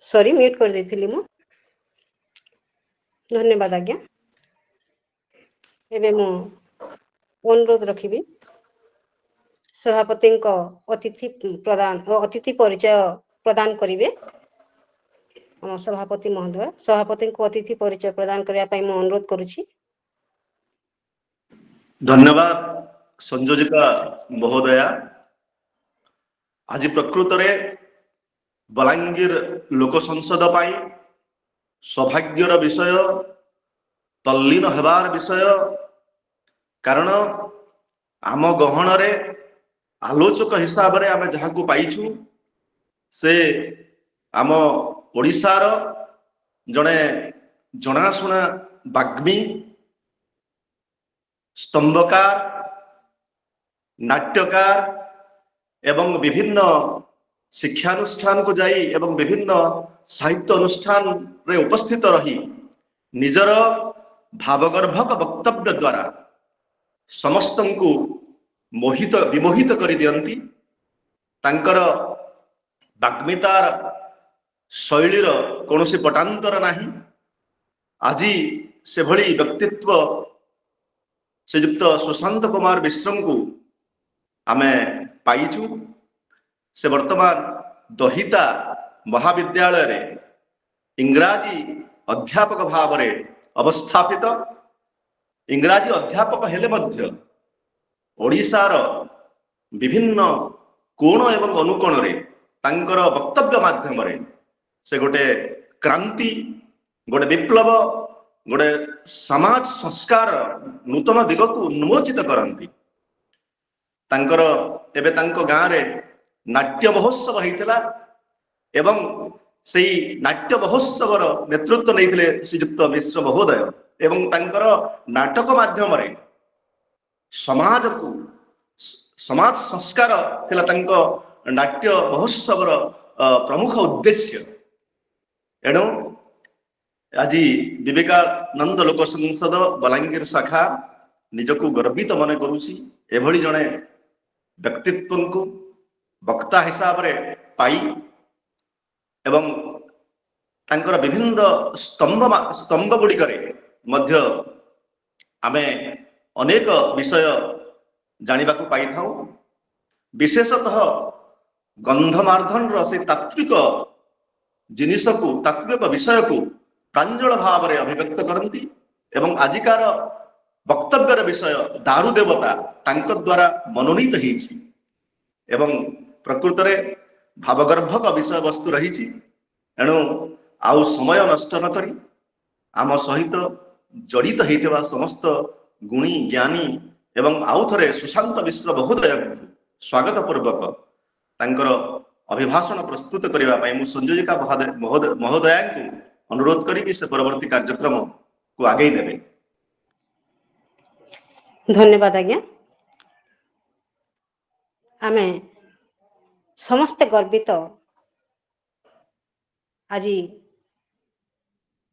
Sorry mute कर देथिली मु। धन्यवाद आज्ञा। एबे मु अनुरोध रखिबी सभापति अतिथि परिचय प्रदान करिवे। हम सभापति महोदय सभापति को अतिथि परिचय प्रदान करबा पई मु अनुरोध करूछि। धन्यवाद संयोजिका महोदया। आज प्रकृत रे बलांगीर लोक संसद पाई सौभाग्यर विषय, तल्लीन हेबार विषय, कारण आम गहन रे आलोचक हिसाब रे आमे जहाकू पाइछु से आम ओडिशार जड़े जनाशुना बाग्मी, स्तंभकार, नाट्यकार एवं विभिन्न शिक्षानुष्ठान को जाई एवं विभिन्न साहित्य अनुष्ठान रे उपस्थित रही निजर भावगर्भक वक्तव्य द्वारा समस्त को मोहित विमोहित कर दियंती। तांकर बाग्मितार शैलीर कौनसी पटांतर नाही। आज से भली व्यक्तित्व श्रीयुक्त सुशांत कुमार विश्रम को आमे पाइछु। से वर्तमान दहिता महाविद्यालय रे इंग्राजी अध्यापक भाव रे अवस्थापित। इंग्राजी अध्यापक हेले मध्य ओडिशार विभिन्न कोण एवं अनुकोण रे तांकर वक्तव्य माध्यम रे से गोटे क्रांति, गोटे विप्लव, गोटे समाज संस्कार नूतन दिग को उन्मोचित करती। तांकर एबे तांको गाँव रे नाट्य महोत्सव होइतिला एवं से नाट्य महोत्सव नेतृत्व नहीं श्रीयुक्त मिश्र महोदय एवं तांकर नाटक माध्यम रे समाज को समाज संस्कार थिला तांको नाट्य महोत्सव प्रमुख उद्देश्य। एणु आज विवेकानंद लोक संसद बलांगीर शाखा निजको गर्वित मन करुछि एभली जने व्यक्तित्व को वक्ता हिसाब रे पाई एवं तांकर विभिन्न स्तंभ गुड़िक मध्य आमे अनेक विषय जानिबा को पाई थाउ। विशेषतः गंधमार्धन से तात्विक जिनिस को तात्विक विषय को प्रांजल भाव रे अभिव्यक्त करती एवं आजिकार वक्तव्यर विषय दारू देवता तांक द्वारा मनोनीत होईछि एवं प्रकृत रे भावगर्भक विषय वस्तु रही। एणु आउ समय नष्ट न करी आम सहित जड़ित होइतबा समस्त गुणी ज्ञानी एवं आउ थरे सुशांत मिश्र महोदय स्वागत पूर्वक तांकर अभिभाषण प्रस्तुत करबा पई मु संयोजिका महोदया को अनुरोध करी से परवर्ती कार्यक्रम को आगे नेबे। धन्यवाद आज्ञा। आमे समस्त गर्वित आज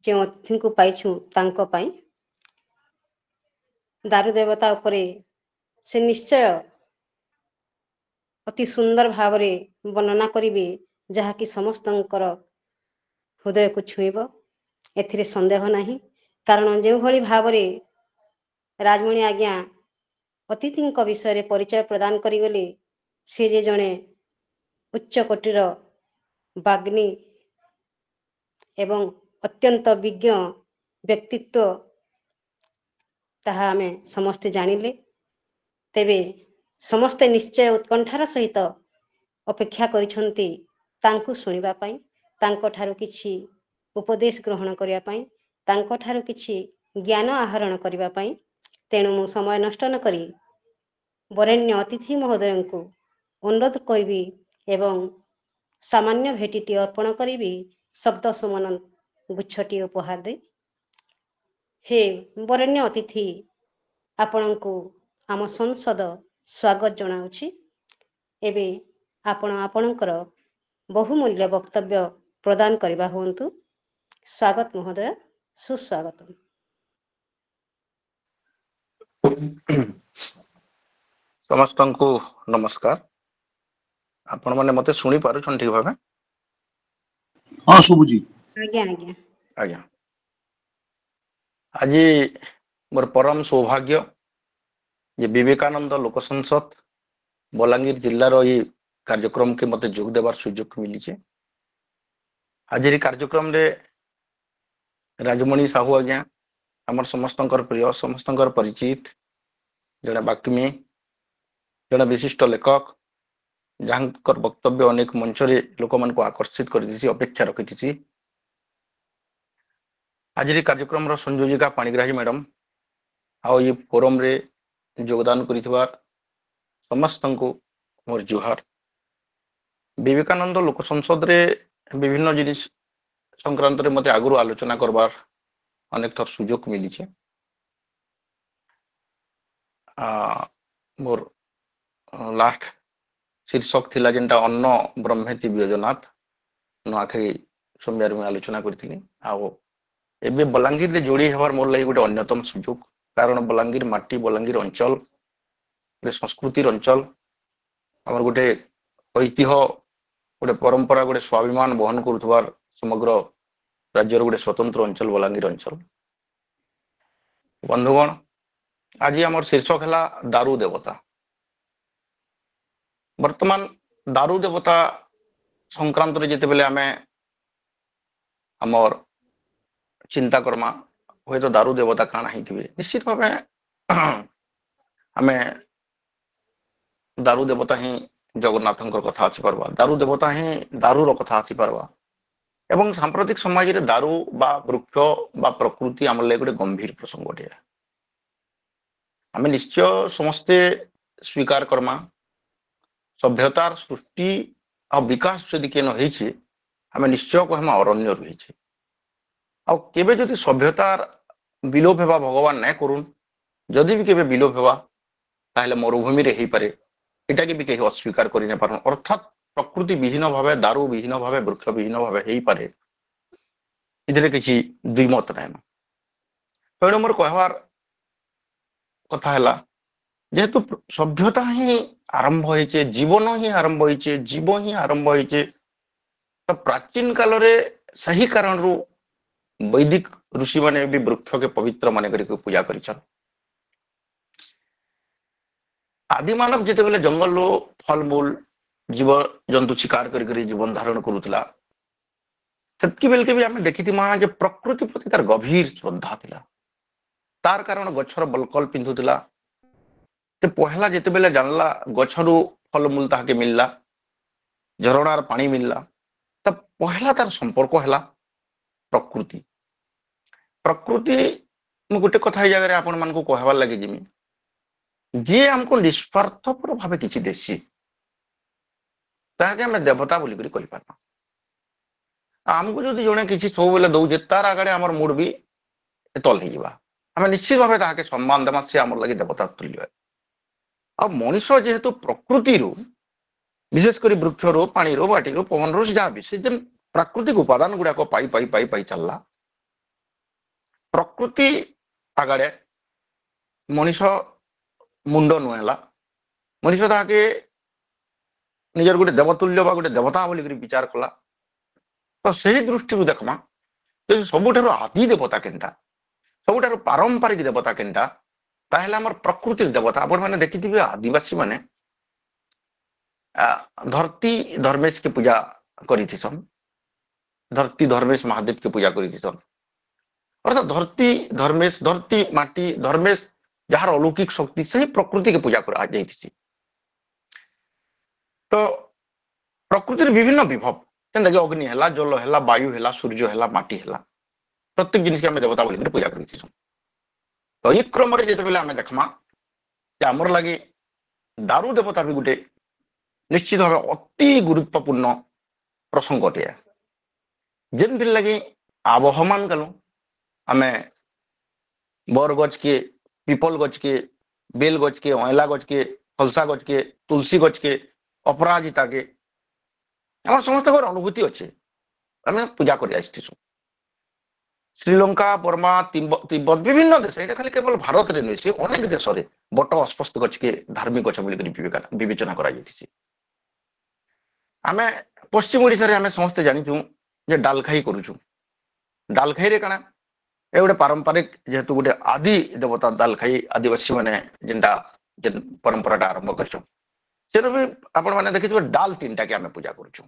जो अतिथि को पाइछु तांको पाई। दारू देवता उपरे से निश्चय अति सुंदर भाव रे वर्णना करिवे जहा कि समस्तंकर हृदय को छुईब एथिरे संदेह नहीं। कारण जो भली भाव रे राजमणि आज्ञा अतिथि विषय रे परिचय प्रदान करिगले से जे जने उच्च कोटिर बाग्नी एवं अत्यंत विज्ञ व्यक्तित्व ताहा आमे समस्ते जानिले। तेबे समस्ते निश्चय उत्कंठार सहित अपेक्षा करिसंती तांकु सुनिबा पई, तांको ठारू किछि उपदेश ग्रहण करिया पई, तांको ठारू किछि ज्ञान आहरण करिबा पई। तेणु मु समय नष्ट न करी वरेण्य अतिथि महोदय को अनुरोध करिबी एवं सामान्य भेटीटी अर्पण करिबी शब्द सुमन गुच्छटी उपहार दे। हे वरेण्य अतिथि आपणको आम संसद स्वागत जनाउछि। एबे आपण आपणकर बहुमूल्य वक्तव्य प्रदान करबा होंतु। स्वागत महोदय, सुस्वागतम। समस्त को नमस्कार। आपण माने मते सुनी पारुछन ठीक भाबे? हाँ शुभुजी आज्ञा आज्ञा आज्ञा आज मोर परम सौभाग्य जे विवेकानंद लोक संसद बलांगीर जिल्लार ये कार्यक्रम के मते जोग देवार सुजोग मिली। आज कार्यक्रम रे राजमणि साहू आज्ञा आमर समस्तंकर प्रिय समस्तंकर परिचित जड़े बाक्मी जड़े विशिष्ट लेखक जहां वक्तव्य अनेक मंच रे लोक मान को आकर्षित कर अपेक्षा रखी। आज कार्यक्रम संयोजिका पाणिग्राही मैडम आओ ये फोरम रे योगदान कर समस्त को मोर जुहार। विवेकानंद लोक संसद रे विभिन्न जिनिस संक्रांत रे मते आगुरु आलोचना करबार अनेक थर सुजोग मिली छे। मोर लास्ट शीर्षक थिला जेंटा अन्न ब्रह्मेति व्यजनाथ नुआखाई सोमवार में आलोचना करथिनी। आओ एबे बलांगीर रे जोड़ी हेबार मोर लागि गोटे अन्यतम सुजोग कारण बलांगीर माटी बलांगीर अंचल रे संस्कृतिर अंचल हमर गोटे ऐतिह्य गोटे परंपरा गोटे स्वाभिमान बहन करुथबार समग्र राज्यर गोटे स्वतंत्र अंचल बलांगीर अंचल। बंधुगण आज आमर शीर्षक है दारू देवता। वर्तमान दारू देवता संक्रांत रे जेते बेले आमे आमर चिंता करमा हुए तो दारू देवता काना ही थिबे निश्चित भावे आमे दारू देवता ही जगन्नाथंकर कथा आसी पारबा दारू देवता ही दारूर कथा आसी पारबा एवं सांप्रतिक समाज रे दारू बा वृक्ष बा प्रकृति आम लगे गोटे गंभीर प्रसंग अटे। आमे निश्चय समस्ते स्वीकार करमा सभ्यतार सृष्टि आ विकास जदि केन होइछे आमे निश्चय कहमा अरण्य रहिछे आ केबे जदि सभ्यतार विलोप हेबा भगवान नै करुन जदि भी केबे विलोप हेबा ताहले मरुभूमि रे हेई पारे एटा के भी केहि अस्वीकार करि नै पारन अर्थात प्रकृति विहीन भावे दारू विहीन भावे वृक्ष विहीन भावे हेई पारे इधरे किछि द्विमत नै। तेणु मोर कहवार कथा हैला जेहेतु सभ्यता ही आरंभ होइछे जीवन ही आरंभ होइछे जीव ही आरंभ होइछे तो प्राचीन काल रे सही कारण रु वैदिक ऋषि माने भी वृक्ष के पवित्र माने करी पूजा करिछन। आदि मानव जेते बेले जंगल रो फल मूल जीव जंतु शिकार करी जीवन धारण करुतला सेतकी बेल के भी आमे देखिथिमा जे प्रकृति प्रति तार गभीर श्रद्धा थिला तार कारण गछर बलकल पिंधुतला ते पहला जेते बेले जानला गछरु फल मूल ताके मिलला झरणार पानी मिलला तब पहला तार संपर्क हैला प्रकृति प्रकृति मु गोटे कथा ए जगह आपण मान को कहबार लगे जिमी जे हमको निस्वार्थपर भावे किछि देसी ताके हमें देवता बोली करी कहि पाना हमको जदि जने किछि सब बेले दउजे तार आगडे हमर मूड भी तल हे जिबा हमें निश्चित भावे ताके सम्मान देमा से हमर लागि देवता तुल्य। अब मनुष्य जेहेतु प्रकृति रो विशेष करी वृक्ष रो पानी रो माटी रो पवन रो जा भी से जन प्राकृतिक उपादान गुडा को पाई पाई पाई पाई चलला प्रकृति आगडे मनुष्य मुंड नुहेला मनुष्य ताके निजर गोटे देवतुल्य बा गोटे देवता बोली विचार कला तो सही दृष्टि देखमा तो सबुठार आदि देवता केनटा सबुठार पारंपरिक देवता केनटा ताहेला हमर प्रकृति देवता आपण माने देखिथिबे आदिवासी माने धरती धर्मेश के पूजा करिथिसन धरती धर्मेश महादेव के पूजा करिथिसन अर्थात धरती धर्मेश धरती माटी धर्मेश जहार अलौकिक शक्ति सही प्रकृति के पूजा करा जाइथिसी। तो प्रकृतिर विभिन्न विभव जेंदा कि अग्नि हैला जल हैला वायु हैला सूर्य हैला माटी हैला प्रत्येक जिनिस के हम देवता बोली पूजा करिथिसन। तो ये क्रम रे जेते बेले हमें देखमा जे हमर लागि दारू देवता भी गुटे निश्चित भाव अति गुरुत्वपूर्ण प्रसंग अटे जेन दिन लगी आबहमान कलु आमे बर गछ के पीपल गछ के बेल गछ के अयला गछ के फलसा गछ के तुलसी गछ के अपराजिता के हमर समस्त अनुभूति अच्छे आमे पूजा कर आछिसु श्रीलंका बर्मा तिब्बत विभिन्न देश ये खाली केवल भारत रे नुहे अनेक देश रे बट अस्पष्ट गछ के धार्मिक गछ बोली विवेचना करा आमे पश्चिम ओडिशा रे आमे समस्त जानिछु जे डाल खाई करूछु डाल खाई रे काना ए गोटे पारंपरिक जेहेतु गोटे आदि देवता डाल खाई आदिवासी माने जेनटा जेन परंपराटा आरंभ करछु सेनो भी आपण माने देखिथिबे डाल तीनटा के आमे पूजा करछु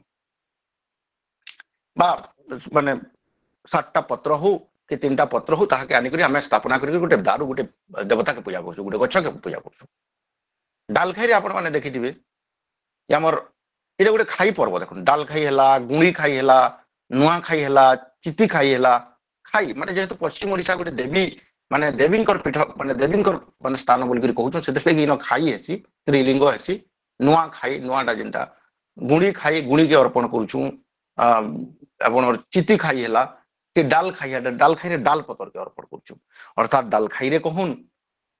बा माने 7टा पत्र हो कि 3टा पत्र हो ताहा के आनी करी आमे स्थापना करी गोटे दारू गोटे देवता के पूजा करछु गोटे गच्छ के पूजा करछु डाल खाई रे आपण माने देखिथिबे हमर एटा गोटे खाई पर्व देखुन डाल खाई हला गुणी खाई हला नुआ खाई हला चिति खाई हला खाई माने जेहेतु पश्चिम ओडिशा गोटे देवी माने देवींकर पीठ माने देवींकर माने स्थान बोल करी कहउछ सेते कि इन खाई हेसी त्रिलिंग हेसी नुआ खाई नुआटा जेनटा गुणी खाई गुणी के अर्पण करूछु आपण चिति खाई हला कि डाल खाई हला डाल खाई रे डाल पतर के अर्पण करूछु अर्थात डाल खाई रे कहून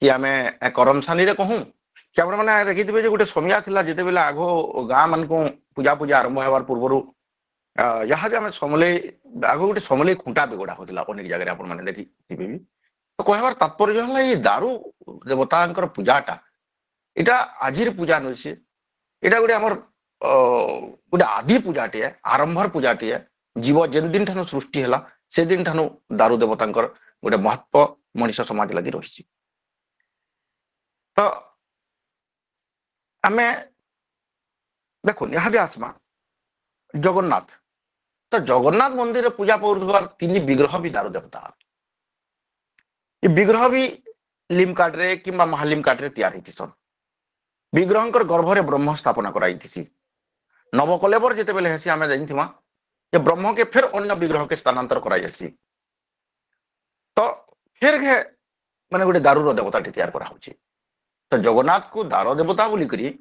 कि आमे करमसानी रे कहूं कि आपण माने देखिथिबे जे गोटे समिया थिला जेते बेला आगो गां मन को पूजा पूजा आरंभ हेबार पूर्वरु यहाँ आम समले आग गोटे समले खुंटा बेगड़ा होता अनेक जगह आप देखिए भी तो कहबार तात्पर्य है ये दारू देवता पूजाटा यहाँ आज पूजा नुहे से यहाँ गोटे आमर गोटे आदि पूजाटे आरंभर पूजाटे जीव जेन दिन ठानु सृष्टि है से दिन ठानु दारू देवता गोटे महत्व मनीष समाज लगी रही तो आम देखो यहाँ आसमा जगन्नाथ तो जगन्नाथ मंदिर रे पूजा पौर 3 विग्रह भी दारू देवता ये विग्रह भी लिम काट रे कि महालिम काट रे तैयार होतीसन विग्रह गर्भ रे ब्रह्म स्थापना कराई नवकलेबर जिते बेले हेसी आमे जानिथिमा जे ब्रह्म के फिर अन्य विग्रह के स्थानांतर कराई हेसी तो फिर के माने गोटे दारू रो देवता तैयार करा होची तो जगन्नाथ को दारू देवता बोली करी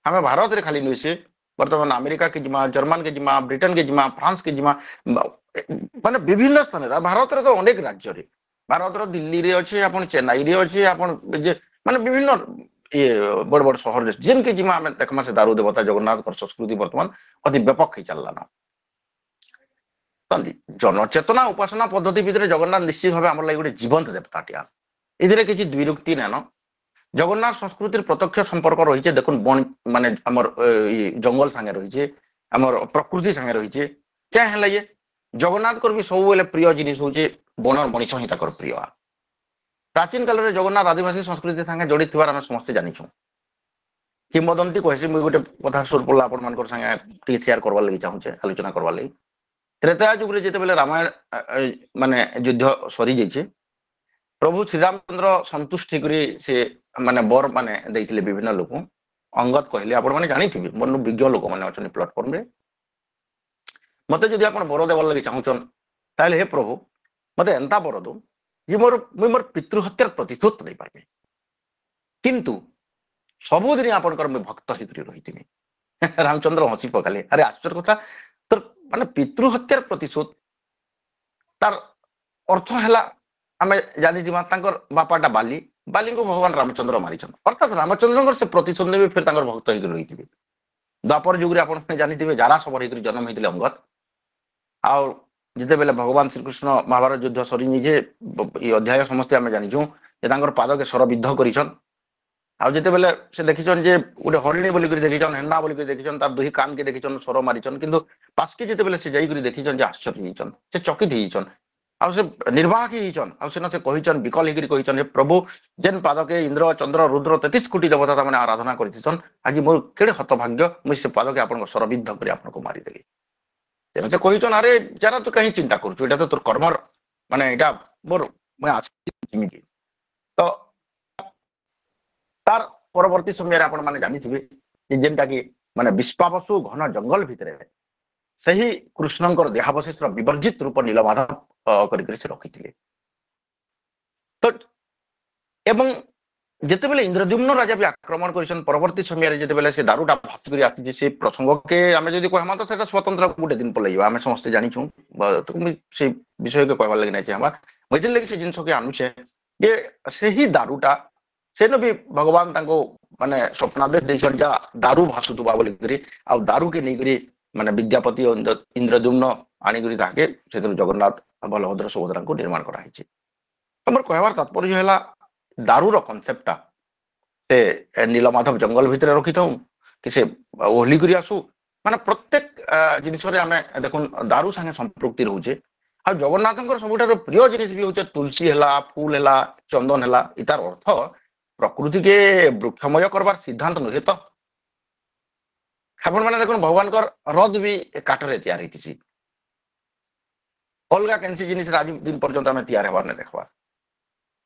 हमें भारत रे खाली नुसे वर्तमान अमेरिका के जिमा जर्मन के जिमा ब्रिटेन के जिमा फ्रांस के जिमा माने विभिन्न स्थान रे भारत रे तो अनेक राज्य रे भारत रो दिल्ली रे अछि आपण चेन्नई रे अछि आपण जे माने विभिन्न ये बड़ बड़ शहर रे जिन के जिमा में देखमा से दारू देवता जगन्नाथ कर संस्कृति वर्तमान अति व्यापक ही चलला ना जनचेतना उपासना पद्धति भितर जगन्नाथ निश्चित भाव हमर लागि गोटे जीवंत देवता टिया इधरे किछि द्विरुक्ति न जगन्नाथ संस्कृतिर प्रत्यक्ष संपर्क रही देखुन बन माने आमर जंगल संगे रही आमर प्रकृति संगे रही क्या है ये जगन्नाथ भी सब बेले प्रिय जिनिस हूँ बन मनीष ही प्रिय प्राचीन काल में जगन्नाथ आदिवासी संस्कृति संगे जड़ित आम समस्ते जानिछुं किंवदंती कहे मुझे गोटे कथा सुर पड़ा आप संगे शेयर करवार लगी चाहूचे आलोचना करवार लगी त्रेता युग में जिते रामायण माने युद्ध सरी जाइए प्रभु श्रीरामचंद्र संतुष्ट से माने बर माने देइथिले विभिन्न लोक अंगद कहले आपण माने जानिथिबे मन विज्ञ लोक माने अछन प्लेटफॉर्म रे मते जदि आपण बर देवल लगी चाहूचन ताले हे प्रभु मते एंता बर दो जे मोर पितृहत्यार प्रतिशोध नहीं पारबे किंतु सबुदिन आपणकर मैं भक्त हिकरी रहिथिनी रामचंद्र हसी पकाले अरे आश्चर्य कथा तो माने पितृहत्यार प्रतिशोध तार अर्थ हैला आम जानी बापाटा बाली बाली को भगवान रामचंद्र मारिछन अर्थात रामचंद्र से प्रतिशोध ने फिर भक्त होकर रही द्वापर युग आप जानी जारा सबर होकर जन्म होते अंगद आउ जिते बेले भगवान श्रीकृष्ण महाभारत युद्ध सरी निजे ये अध्याय समस्ते आम जानीछू पाद के सरबिद्ध कर जिते बेले से देखीचन जे गोटे हरिणी बोलिक देखीचन हेन्ना बोलिक देखीचन तार दुही कान के देखीचन सर मारिचन किंतु पासके जिते बेले से जाइक देखीचन जे आश्चर्य होइचन से चकित होइचन आ से निर्वाह होइचन आ से कहिचन विकल हिकरी कहिचन हे प्रभु जेन पादके इंद्र चंद्र रुद्र 33 कोटी देवता माने आराधना करथिसन आज मोर केडे हतभाग्य मुझ से पादके आपन सरबिद्ध करी आपन को मारी देली तेनो से कहिचन अरे जरा तू कहीं चिंता करछु एटा तो तोर कर्मर माने एटा मोर मैं आछि तो तार परवर्ती समय आपण माने जानिथिबे जे जेनटा कि माने विश्वावसु घन जंगल भितरे सही कृष्णंकर देहावशेष विवर्जित रूप नीलमाधव करके से रखी तो एवं जिते बेले इंद्रद्युम्न राजा भी आक्रमण कर परवर्ती समय जिते बेले से दारूटा भात कर आसी से प्रसंग के आम जब कहमा तो सेटा स्वतंत्र गोटे दिन पलैया आम समस्ते जानिछू तो से विषय के कहबार लगे नहीं चाहबार मुझे लगे से जिनस के आनुचे ये से ही दारूटा से भी भगवान तांको माने स्वप्नादेश देछन जा दारू भासुतुबा बोली करी आ दारू के नहीं माने विद्यापति इंद्रद्युम्न आनिकरी ताके से जगन्नाथ बलभद्र सुभद्रा को निर्माण कराई हमर कहबार तात्पर्य है दारू रो कॉन्सेप्टटा से नीलमाधव जंगल भितर रखी था कि से ओहली करी आसू ମାନେ ପ୍ରତ୍ୟେକ ଜିନିଷରେ ଆମେ ଦେଖୁନ୍ ଦାରୁ ସାଙ୍ଗେ ସମ୍ପୃକ୍ତି ରହୁଛେ। ଆଉ ଜଗନ୍ନାଥଙ୍କର ସବୁଠାରୁ ପ୍ରିୟ ଜିନିଷ ବି ହଉଛି ତୁଳସୀ ହେଲା, ଫୁଲ ହେଲା, ଚନ୍ଦନ ହେଲା। ଇତାର ଅର୍ଥ ପ୍ରକୃତିକେ ବୃକ୍ଷମୟ କରବାର ସିଦ୍ଧାନ୍ତ ନୁହେଁ ତ। ଆପଣ ମାନେ ଦେଖୁନ୍ ଭଗବାନଙ୍କର ରଥ ବି କାଠରେ ତିଆରି ହେଇଥିସି। ଅଲଗା କେନ୍ସି ଜିନିଷରେ ଆଜି ଦିନ ପର୍ଯ୍ୟନ୍ତ ଆମେ ତିଆରି ହେବାର ନାଇଁ ଦେଖବା।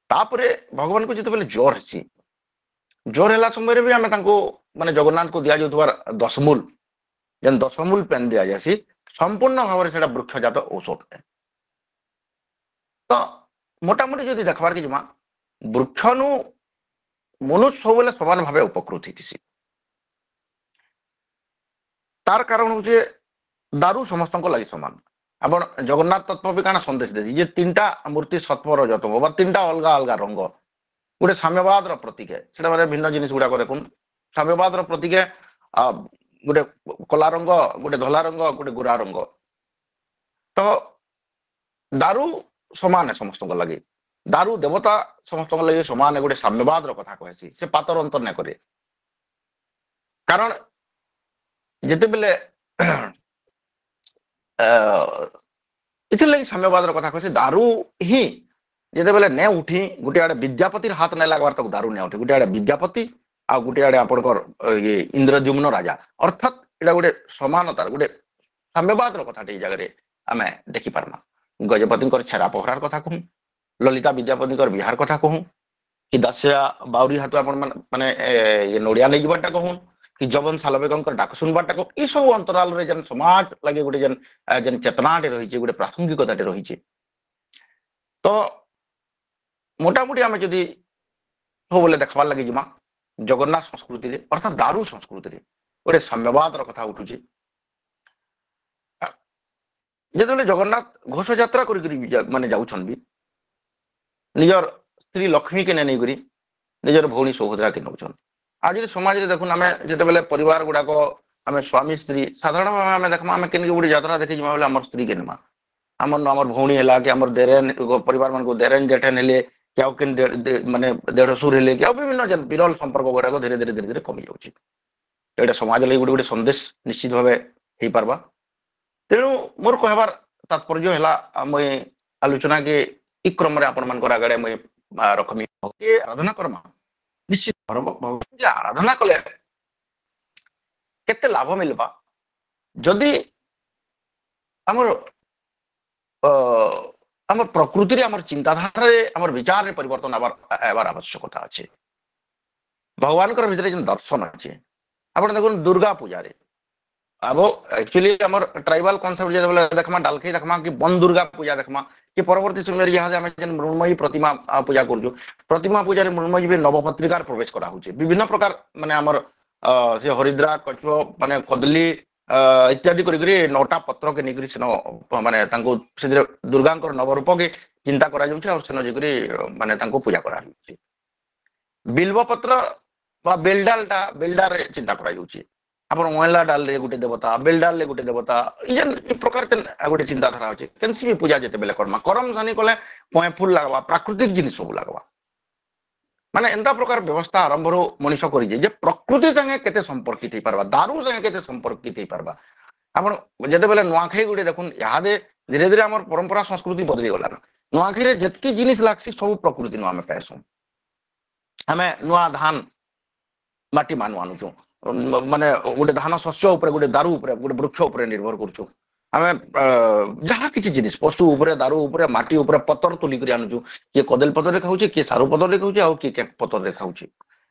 ତାପରେ ଭଗବାନଙ୍କୁ ଯେତେବେଳେ ଜ୍ୱର ହେସି, ଜ୍ୱର ହେଲା ସମୟରେ ବି ଆମେ ତାଙ୍କୁ ମାନେ ଜଗନ୍ନାଥଙ୍କୁ ଦିଆଯାଉଥିବାର ଦଶମୂଲ, ଯେନ୍ ଦଶମୂଲ ପେନ୍ ଦିଆଯାସି, ସମ୍ପୂର୍ଣ୍ଣ ଭାବରେ ସେଟା ବୃକ୍ଷଜାତ ଔଷଧ। ତ ମୋଟାମୋଟି ଯଦି ଦେଖବାର୍ କି ଯିମା, ବୃକ୍ଷନୁ ମନୁଷ୍ୟ ସବୁବେଳେ ସମାନ ଭାବେ ଉପକୃତ ହେଇଥିସି। ତାର କାରଣ ହଉଛି ଦାରୁ ସମସ୍ତଙ୍କ ଲାଗି ସମାନ। ଆପଣ ଜଗନ୍ନାଥ ତତ୍ତ୍ୱ ବି କାଣା ସନ୍ଦେଶ ଦେଇଛି ଯେ ତିନିଟା ମୂର୍ତ୍ତି ସତ୍ୱର ରଜତମ ବା ତିନିଟା ଅଲଗା ଅଲଗା ରଙ୍ଗ, ଗୋଟେ ସାମ୍ୟବାଦର ପ୍ରତୀକ। ସେଟା ମାନେ ଭିନ୍ନ ଜିନିଷ ଗୁଡାକ ଦେଖୁନ୍, ସାମ୍ୟବାଦର ପ୍ରତୀକ ଗୋଟେ କଲା ରଙ୍ଗ, ଗୋଟେ ଧଳା ରଙ୍ଗ, ଗୋଟେ ଗୋରା ରଙ୍ଗ। ତ ଦାରୁ ସମାନ ସମସ୍ତଙ୍କ ଲାଗି, ଦାରୁ ଦେବତା ସମସ୍ତଙ୍କ ଲାଗି ସମାନ ଗୋଟେ ସାମ୍ୟବାଦର କଥା କହେସି, ସେ ପାତର ଅନ୍ତର ନାଇଁ କରେ। କାରଣ ଯେତେବେଳେ ଏଥିର୍ଲାଗି ସାମ୍ୟବାଦର କଥା କହେସି, ଦାରୁ ହିଁ ଯେତେବେଳେ ନେ ଉଠି ଗୋଟେ ଆଡେ ବିଦ୍ୟାପତିର ହାତ ନାଇଁ ଲାଗବାର ତାକୁ ଦାରୁ ନେ ଉଠି, ଗୋଟେ ଆଡେ ବିଦ୍ୟାପତି ଆଉ ଗୋଟେ ଆଡେ ଆପଣଙ୍କର ଇଏ ଇନ୍ଦ୍ରଦ୍ୟୁମ୍ନ ରାଜା। ଅର୍ଥାତ୍ ଏଇଟା ଗୋଟେ ସମାନତାର ଗୋଟେ ସାମ୍ୟବାଦର କଥାଟେ ଏଇ ଜାଗାରେ ଆମେ ଦେଖିପାରମା। ଗଜପତିଙ୍କର ଛେରା ପହଁରାର କଥା କହୁଁ, ଲଳିତା ବିଦ୍ୟାପତିଙ୍କର ବିହାର କଥା କହୁଁ, କି ଦାସିଆ ବାଉରୀ ହାତୁ ଆପଣ ମାନେ ନଡିଆ ନେଇଯିବାରଟା କହୁଁ, କି ଜବନ ସାଲବେଗଙ୍କର ଡାକ ଶୁଣବାରଟା କହୁଁ। ଏ ସବୁ ଅନ୍ତରାଲରେ ଯେନ୍ ସମାଜ ଲାଗି ଗୋଟେ ଯେନ୍ ଚେତନାଟେ ରହିଛି, ଗୋଟେ ପ୍ରାସଙ୍ଗିକତାଟେ ରହିଛି। ତ ମୋଟାମୋଟି ଆମେ ଯଦି ସବୁବେଳେ ଦେଖବାର୍ ଲାଗି ଯିମା, ଜଗନ୍ନାଥ ସଂସ୍କୃତିରେ ଅର୍ଥାତ୍ ଦାରୁ ସଂସ୍କୃତିରେ ଗୋଟେ ସାମ୍ୟବାଦର କଥା ଉଠୁଛି। ଯେତେବେଳେ ଜଗନ୍ନାଥ ଘୋଷ ଯାତ୍ରା କରିକିରି ମାନେ ଯାଉଛନ୍ ବି, ନିଜର ସ୍ତ୍ରୀ ଲକ୍ଷ୍ମୀକେ ନେଇକରି ନିଜର ଭଉଣୀ ସୁଭଦ୍ରାକେ ନେଉଛନ୍। ଆଜିର ସମାଜରେ ଦେଖୁନ୍, ଆମେ ଯେତେବେଳେ ପରିବାର ଗୁଡାକ ଆମେ ସ୍ୱାମୀ ସ୍ତ୍ରୀ ସାଧାରଣ ଭାବେ ଆମେ ଦେଖମା, ଆମେ କେନ୍କେ ଗୋଟେ ଯାତ୍ରା ଦେଖି ଯିମା ବେଲେ ଆମର ସ୍ତ୍ରୀକେ ନେମା। ଆମର ଭଉଣୀ ହେଲା କି ଆମର ଦେରେନ ପରିବାର ମାନଙ୍କୁ ଦେରେନ ଜେଠେନ ହେଲେ କି ଆଉ କେନ୍ ମାନେ ଦେଢଶୁର ହେଲେ କି ଆଉ ବିଭିନ୍ନ ଯେନ୍ ବିରଳ ସମ୍ପର୍କ ଗୁଡାକ ଧୀରେ ଧୀରେ ଧୀରେ ଧୀରେ କମି ଯାଉଛି। ଏଇଟା ସମାଜ ଲାଗି ଗୋଟେ ଗୋଟେ ସନ୍ଦେଶ ନିଶ୍ଚିତ ଭାବେ ହେଇପାରବା। ତେଣୁ ମୋର କହିବାର ତାତ୍ପର୍ଯ୍ୟ ହେଲା, ମୁଇଁ ଆଲୋଚନାକେ ଇ କ୍ରମରେ ଆପଣମାନଙ୍କର ଆଗରେ ମୁଇଁ ରଖମି। ଆରାଧନା କର୍ମା, ନିଶ୍ଚିତ ଭଗବାନଙ୍କୁ ଆରାଧନା କଲେ କେତେ ଲାଭ ମିଲବା, ଯଦି ଆମର আমার প্রকৃতিরে আমার চিন্তাধারায় আমার বিচারে পরিবর্তন আবার আবশ্যকতা আছে। ভগবানଙ୍କର ভিতরে যেন দর্শন আছে। ଆପଣ ଦେଖୁন ଦୁର୍ଗା ପୂଜାରେ আব একচুয়ালি আমার ট্রাইবাল কনসেপ্ট যেতবেলে দেখমা ডালখাই দেখমা কি বন দুর্গা পূজা দেখমা কি পরবর্তী সময়ের ইহাদে আমি যেন মৃন্ময়ী প্রতিমা পূজা করছু। প্রতিমা পূজারে মৃন্ময়ী নবপত্রিকার প্রবেশ করা হচ্ছে বিভিন্ন প্রকার মানে আমার সে হরিদ্রা কচ্ছ মানে কদলী ইত্যাদি করি নটা পত্রকে নেইকি সেন মানে তাঙ্কু সেদিন দুর্গাঙ্কর নবরূপকে চিন্তা করা যাচ্ছে আর সেন যাই মানে তাঙ্কু পূজা করা হচ্ছে। বিল্বপত্র বা বেলডালটা বেলডারে চিন্তা করা যাচ্ছে। ଆପଣ ମହିଳା ଡାଲରେ ଗୋଟେ ଦେବତା, ବେଲ ଡାଲରେ ଗୋଟେ ଦେବତା, ଏ ପ୍ରକାର ଗୋଟେ ଚିନ୍ତାଧାରା ଅଛି। କେନ୍ସି ବି ପୂଜା ଯେତେବେଳେ କର୍ମା କରମ ଧାନି କଲେ ପଏ ଫୁଲ ଲାଗବା, ପ୍ରାକୃତିକ ଜିନିଷ ସବୁ ଲାଗବା। ମାନେ ଏନ୍ତା ପ୍ରକାର ବ୍ୟବସ୍ଥା ଆରମ୍ଭରୁ ମଣିଷ କରିଛି ଯେ ପ୍ରକୃତି ସାଙ୍ଗେ କେତେ ସମ୍ପର୍କିତ ହେଇପାରବା, ଦାରୁ ସାଙ୍ଗେ କେତେ ସମ୍ପର୍କିତ ହେଇପାରବା। ଆପଣ ଯେତେବେଳେ ନୂଆଖାଇ ଗୋଟେ ଦେଖୁନ୍, ଇହାଦେ ଧୀରେ ଧୀରେ ଆମର ପରମ୍ପରା ସଂସ୍କୃତି ବଦଳି ଗଲାନ। ନୂଆଖାଇରେ ଯେତିକି ଜିନିଷ ଲାଗ୍ସି ସବୁ ପ୍ରକୃତି ନୁ ଆମେ ପାଇସୁଁ। ଆମେ ନୂଆ ଧାନ ମାଟି ମାନୁ ଆଣୁଛୁ, ମାନେ ଗୋଟେ ଧାନ ଶସ୍ୟ ଉପରେ ଗୋଟେ ଦାରୁ ଉପରେ ଗୋଟେ ବୃକ୍ଷ ଉପରେ ନିର୍ଭର କରୁଛୁ। ଆମେ ଯାହା କିଛି ଜିନିଷ ପଶୁ ଉପରେ ଦାରୁ ଉପରେ ମାଟି ଉପରେ ପତର ତୁଲିକରି ଆଣୁଛୁ। କିଏ କଦଳୀ ପତରରେ ଖାଉଛି, କିଏ ସାରୁ ପତରରେ ଖାଉଛି, ଆଉ କିଏ କେକ୍ ପତରରେ ଖାଉଛି।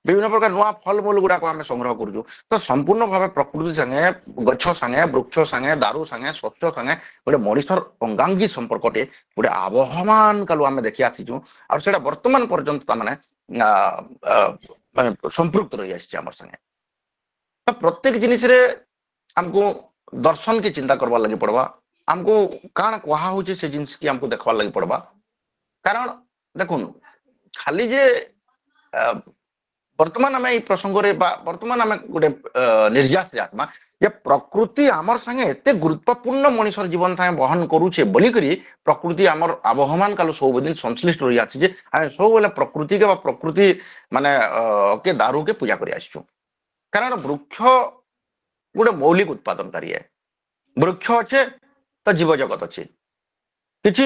ବିଭିନ୍ନ ପ୍ରକାର ନୂଆ ଫଲମୂଲ ଗୁଡାକ ଆମେ ସଂଗ୍ରହ କରୁଛୁ। ତ ସମ୍ପୂର୍ଣ୍ଣ ଭାବେ ପ୍ରକୃତି ସାଙ୍ଗେ, ଗଛ ସାଙ୍ଗେ, ବୃକ୍ଷ ସାଙ୍ଗେ, ଦାରୁ ସାଙ୍ଗେ, ଶସ୍ୟ ସାଙ୍ଗେ ଗୋଟେ ମଣିଷର ଅଙ୍ଗାଙ୍ଗୀ ସମ୍ପର୍କଟେ ଗୋଟେ ଆବହମାନ କାଲୁ ଆମେ ଦେଖି ଆସିଛୁ। ଆଉ ସେଇଟା ବର୍ତ୍ତମାନ ପର୍ଯ୍ୟନ୍ତ ତାମାନେ ମାନେ ସମ୍ପୃକ୍ତ ରହି ଆସିଛି ଆମର ସାଙ୍ଗେ। ତ ପ୍ରତ୍ୟେକ ଜିନିଷରେ ଆମକୁ ଦର୍ଶନ କି ଚିନ୍ତା କରବାର ଲାଗି ପଡବା, ଆମକୁ କାଣା କୁହା ହଉଛି ସେ ଜିନିଷ କି ଆମକୁ ଦେଖବାର ଲାଗି ପଡବା। କାରଣ ଦେଖୁନ୍ ଖାଲି ଯେ ବର୍ତ୍ତମାନ ଆମେ ଏଇ ପ୍ରସଙ୍ଗରେ ବା ବର୍ତ୍ତମାନ ଆମେ ଗୋଟେ ନିର୍ଯାସରେ ଆତ୍ମା ଯେ ପ୍ରକୃତି ଆମର ସାଙ୍ଗେ ଏତେ ଗୁରୁତ୍ୱପୂର୍ଣ୍ଣ ମଣିଷର ଜୀବନ ସାଙ୍ଗେ ବହନ କରୁଛେ ବୋଲିକରି ପ୍ରକୃତି ଆମର ଆବହମାନ କାଲୁ ସବୁଦିନ ସଂଶ୍ଳିଷ୍ଟ ରହି ଆସିଛି ଯେ ଆମେ ସବୁବେଳେ ପ୍ରକୃତିକେ ବା ପ୍ରକୃତି ମାନେ କେ ଦାରୁକେ ପୂଜା କରି ଆସିଛୁ। କାରଣ ବୃକ୍ଷ गोटे मौलिक उत्पादनकारी है वृक्ष अच्छे तो जीव जगत अच्छे किसी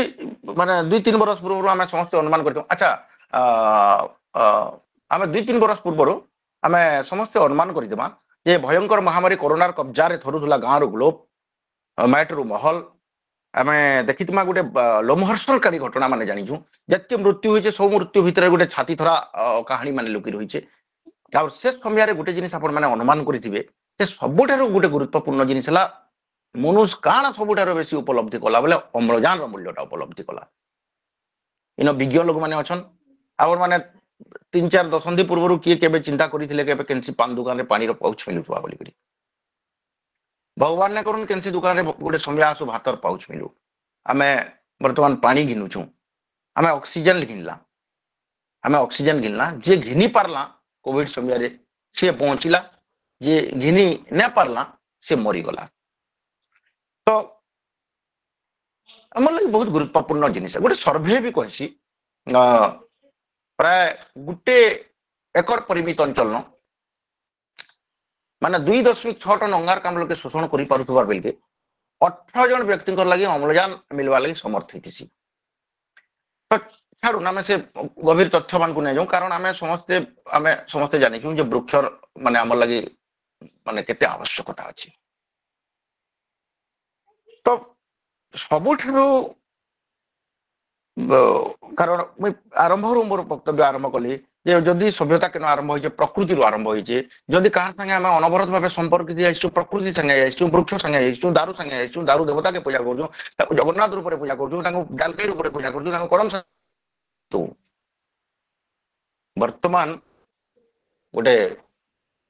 माने 2-3 बरस पूर्व आम समस्त अनुमान कर अच्छा आम 2-3 बरस पूर्व आम समस्त अनुमान करदेमा ये भयंकर महामारी कोरोनार कब्जा थरुला गाँव रू ग्लोब मैट रु महल आम देखी गोटे लोमहर्षणकारी घटना मान जाचु जिते मृत्यु होती सब मृत्यु भितर गोटे छाती थरा कहानी मान लुकी रही है से समय गोटे जिन अनुमान करेंगे सबुठ गोटे गुरुत्वपूर्ण जिनस मनुष्य काण सबुठार बेस उपलब्धि कला बोले अम्लजान मूल्यटा उपलब्धि कला इन विज्ञ लोक मैंने अच्छा आप मैंने 3-4 दशंधि पूर्व किए के चिंता करते पान दुकान में पानी पाउच मिलुवा बोलिक भगवान ने करूँ केंसी दुकान में गोटे समय आसु भातर पाउच मिलू आम बर्तमान पानी घिनुचु आम ऑक्सीजन घिनला आम ऑक्सीजन घिनला जे घिनी पारला कोविड समय सी पहुंचला जे घिनी न पारला सी मरीगला तो आम लगे बहुत गुरुत्वपूर्ण जिनिस गोटे सर्भे भी कहसी प्राय 1 एकड़ परिमित अंचल माने 2.6 टन अंगारकाम्ल के शोषण कर पारुथबार बेलके 18 जन व्यक्ति लगे अम्लजान मिलवा लगे समर्थ होती तो छाड़ू आम से गभीर तथ्य मान को नहीं जाऊँ कारण आम समस्ते जानी जो वृक्ष माने आम लगे माने केते आवश्यकता अच्छी तो सबुठ कारण मुझे आरंभ मोर वक्तव्य आरंभ कली जदि सभ्यता केन आरंभ हो प्रकृति आरंभ होदि कह संगे आम अनवरत भाव संपर्कित आसू प्रकृति संगे आसू वृक्ष संगे आसू दारू संगे आसू दारू देवता के पूजा कर जगन्नाथ रूप पूजा कर डालकई रूप पूजा कर करम तो वर्तमान गोटे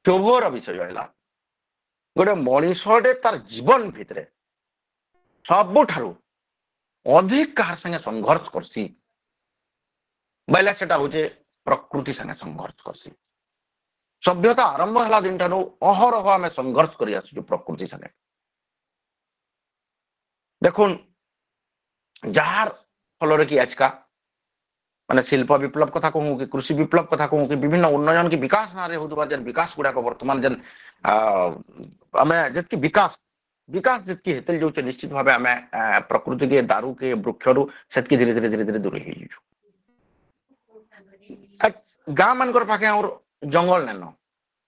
क्षोभर विषय है गोटे मनीषे तार जीवन भितर सबुठारु अधिक कहार संगे संघर्ष करसी बैला सेटा होचे प्रकृति संगे संघर्ष करसी सभ्यता आरंभ हला दिन ठानु अहरह आम संघर्ष करि आसु प्रकृति संगे देखुन जार फल कि आजका माने शिल्प विप्लव कथा कहूँ कि कृषि विप्लव कथा कहूँ कि विभिन्न उन्नयन की विकास ना होता जेन विकास गुड़ाक वर्तमान जेन आम जी विकास विकास जितकी हेतल जो निश्चित भाव आम प्रकृति के दारू के वृक्षरू से धीरे धीरे धीरे धीरे दूर गाँ मान पाखे आम जंगल नेन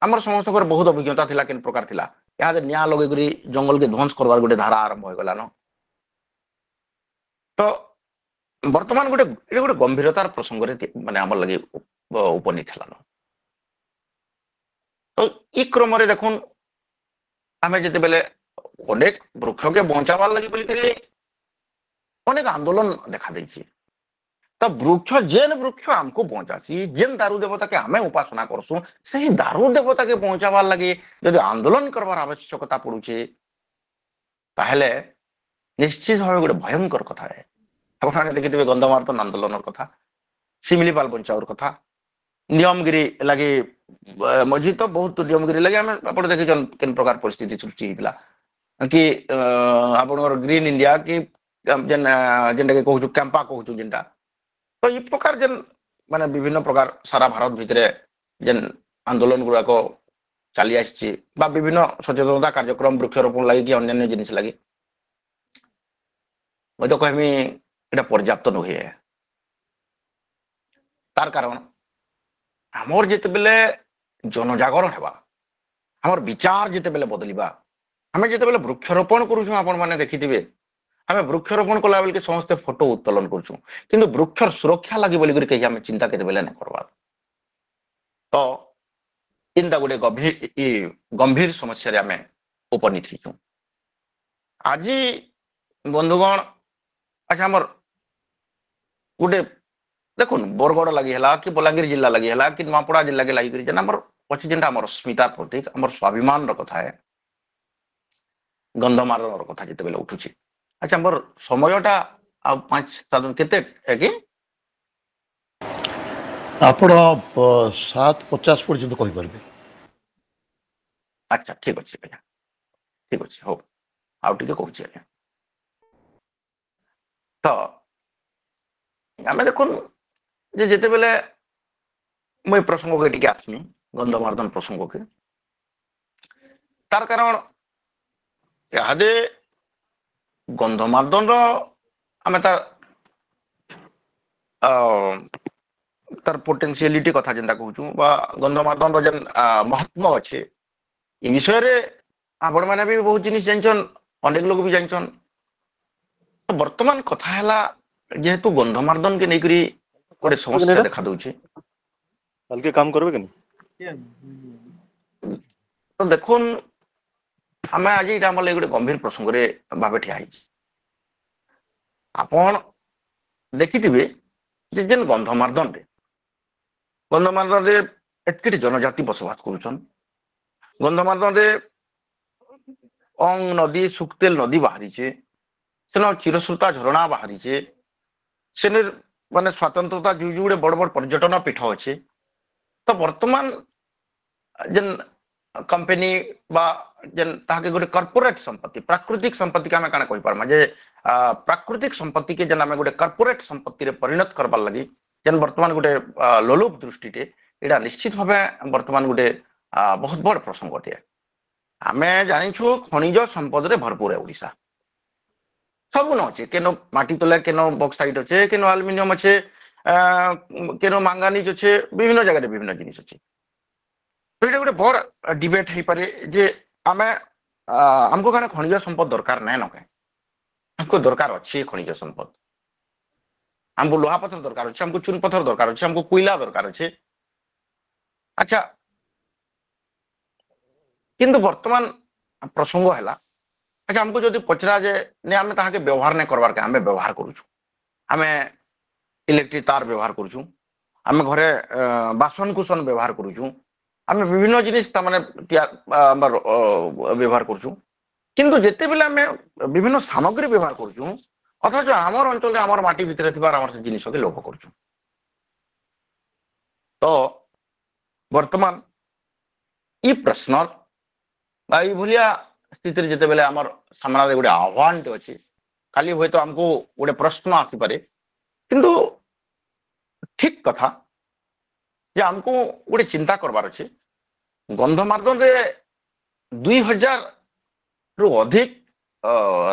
आमर समस्त बहुत अभिज्ञता थिला केन प्रकार थिला यहाँ निया लगे जंगल के ध्वंस करवार गोटे धारा आरंभ हो गलान तो वर्तमान गोटे गोटे गंभीरतार प्रसंग माने आम लगे उपनीत हेलान तो ये क्रम देखुन आम जिते बेले अनेक वृक्ष के बचावार लगे बोलिक अनेक आंदोलन देखा देछि तो वृक्ष जेन वृक्ष आमको बचासी जेन दारू देवता के आम उपासना करसु से दारू देवता के बचावार लगे जब आंदोलन करवार आवश्यकता पड़ुचे ताहले निश्चित भाव गोटे भयंकर कथा है आपने देखिए गंधमार्दन आंदोलन कथा शिमिलीपाल बचावर कथा नियमगिरी लगे मझी तो बहुत नियमगिरी लगे आम आप देखिए केन प्रकार परिस्थिति सृष्टि होता कि आप ग्रीन इंडिया कि जेन जेनटा कहूँ कैंपा कहूँ जेनटा तो ये प्रकार जेन माने विभिन्न प्रकार सारा भारत भितर जेन आंदोलन गुड़ाक चली आसी विभिन्न सचेतनता कार्यक्रम वृक्षरोपण लगे कि अन्य जिनिस लगे मैं तो कहमी এটা पर्याप्त नुहे तार कारण आमर जिते बेले जनजागरण हेबा आमर विचार जिते बेले बदलिबा आम जिते बेले वृक्षरोपण करूँ आपण मैंने देखिथे आम वृक्षरोपण कला बेल के समस्ते फोटो उत्तोलन करूँ किंतु वृक्ष सुरक्षा लगे बोलिक कहीं आम चिंता केते बेले नहीं करवार तो इनता गोटे गंभीर समस्या आम उपनीत होचु आज बंधुगण अच्छा आमर गोटे देखुन बरगड़ लगे है कि बलांगीर जिला लगे है कि नुआपड़ा जिला के लगे जेन आमर अच्छे जेनटा आमर स्मितार प्रतीक आमर स्वाभिमान कथा है गंधमार्दन कथा जिते बेले उठुची अच्छा मोर समयटा आ 5-7 केते कि आपण 7:50 पर्यंत कहि परबे अच्छा ठीक अच्छे भैया ठीक अच्छे हो आउ टिके कहूँ आज्ञा तो आम देखुन जे जिते बेले मुझे प्रसंग के टिके आसमी गंधमार्दन प्रसंग के तार कारण इहादे गंधमार्दन आम तार पोटेंशियलिटी कथा जेनटा कहूँ बा गंधमार्दन जेन महत्व अच्छे ए विषय रे आपण मैंने भी बहुत जिनिस जानछन अनेक लोग भी जानछन तो वर्तमान कथा है जेहेतु गंधमार्दन के नहीं गोटे समस्या देखा दूचे हल्के काम करबे कि तो देखुन आम आज ये आम गोटे गंभीर प्रसंग रे भावे ठिया आपण देखिथिबे जे जेन गंधमार्दन रे एतके जनजाति बसवास करुछन गंधमार्दन रे अंग नदी सुक्तेल नदी बाहरी सेन चिरश्रुता झरणा बाहरी सेने माने स्वतंत्रता जो जो बड़ बड़ पर्यटन पीठ अच्छे तो वर्तमान जेन कंपनी बा जेन ताके गोटे कॉर्पोरेट संपत्ति प्राकृतिक संपत्ति के आम काना कहि पारमा जे प्राकृतिक संपत्ति के जेन आम गोटे कॉर्पोरेट संपत्ति रे परिणत करबार लगी जेन वर्तमान गोटे लोलुप दृष्टि एटा निश्चित भावे वर्तमान गोटे बहुत बड़ प्रसंग अटे आम जानिछु खनिज संपद रे भरपूर है ओडिशा सब न अच्छे केनो माटी तले केनो बक्साइट अच्छे केनो आलुमिनियम अच्छे केनो मांगानीज अच्छे विभिन्न जगह विभिन्न जिनिस अच्छे तो ये गोटे बड़ डिबेट हो पारे जे आम आमको क्या खनिज संपद दरकार ना न हमको दरकार अच्छे खनिज संपद हमको लोहा पत्थर दरकार अच्छे हमको चून पत्थर दरकार अच्छे हमको कोयला दरकार अच्छे अच्छा किंतु वर्तमान प्रसंग है अच्छा हमको जो पचरा जे ने आम ताके व्यवहार नहीं करवार के आम व्यवहार करूँ आम इलेक्ट्रिक तार व्यवहार करूँ आम घरे बासन कुसन व्यवहार करूँ आम विभिन्न जिनिस माने व्यवहार करूँ किंतु जिते बेले आम विभिन्न सामग्री व्यवहार करूँ अथच आमर अंचल आमर माटी भितर थी जिनिस के लोभ करूँ तो वर्तमान ये प्रश्न भाया स्थिति जिते बेले आमर सामने गोटे आह्वान टे अच्छे खाली हुए तो हमको गोटे प्रश्न आसीपे किंतु ठीक कथा जे हमको गोटे चिंता करबार अच्छे गंधमार्दन रे 2000 रु अधिक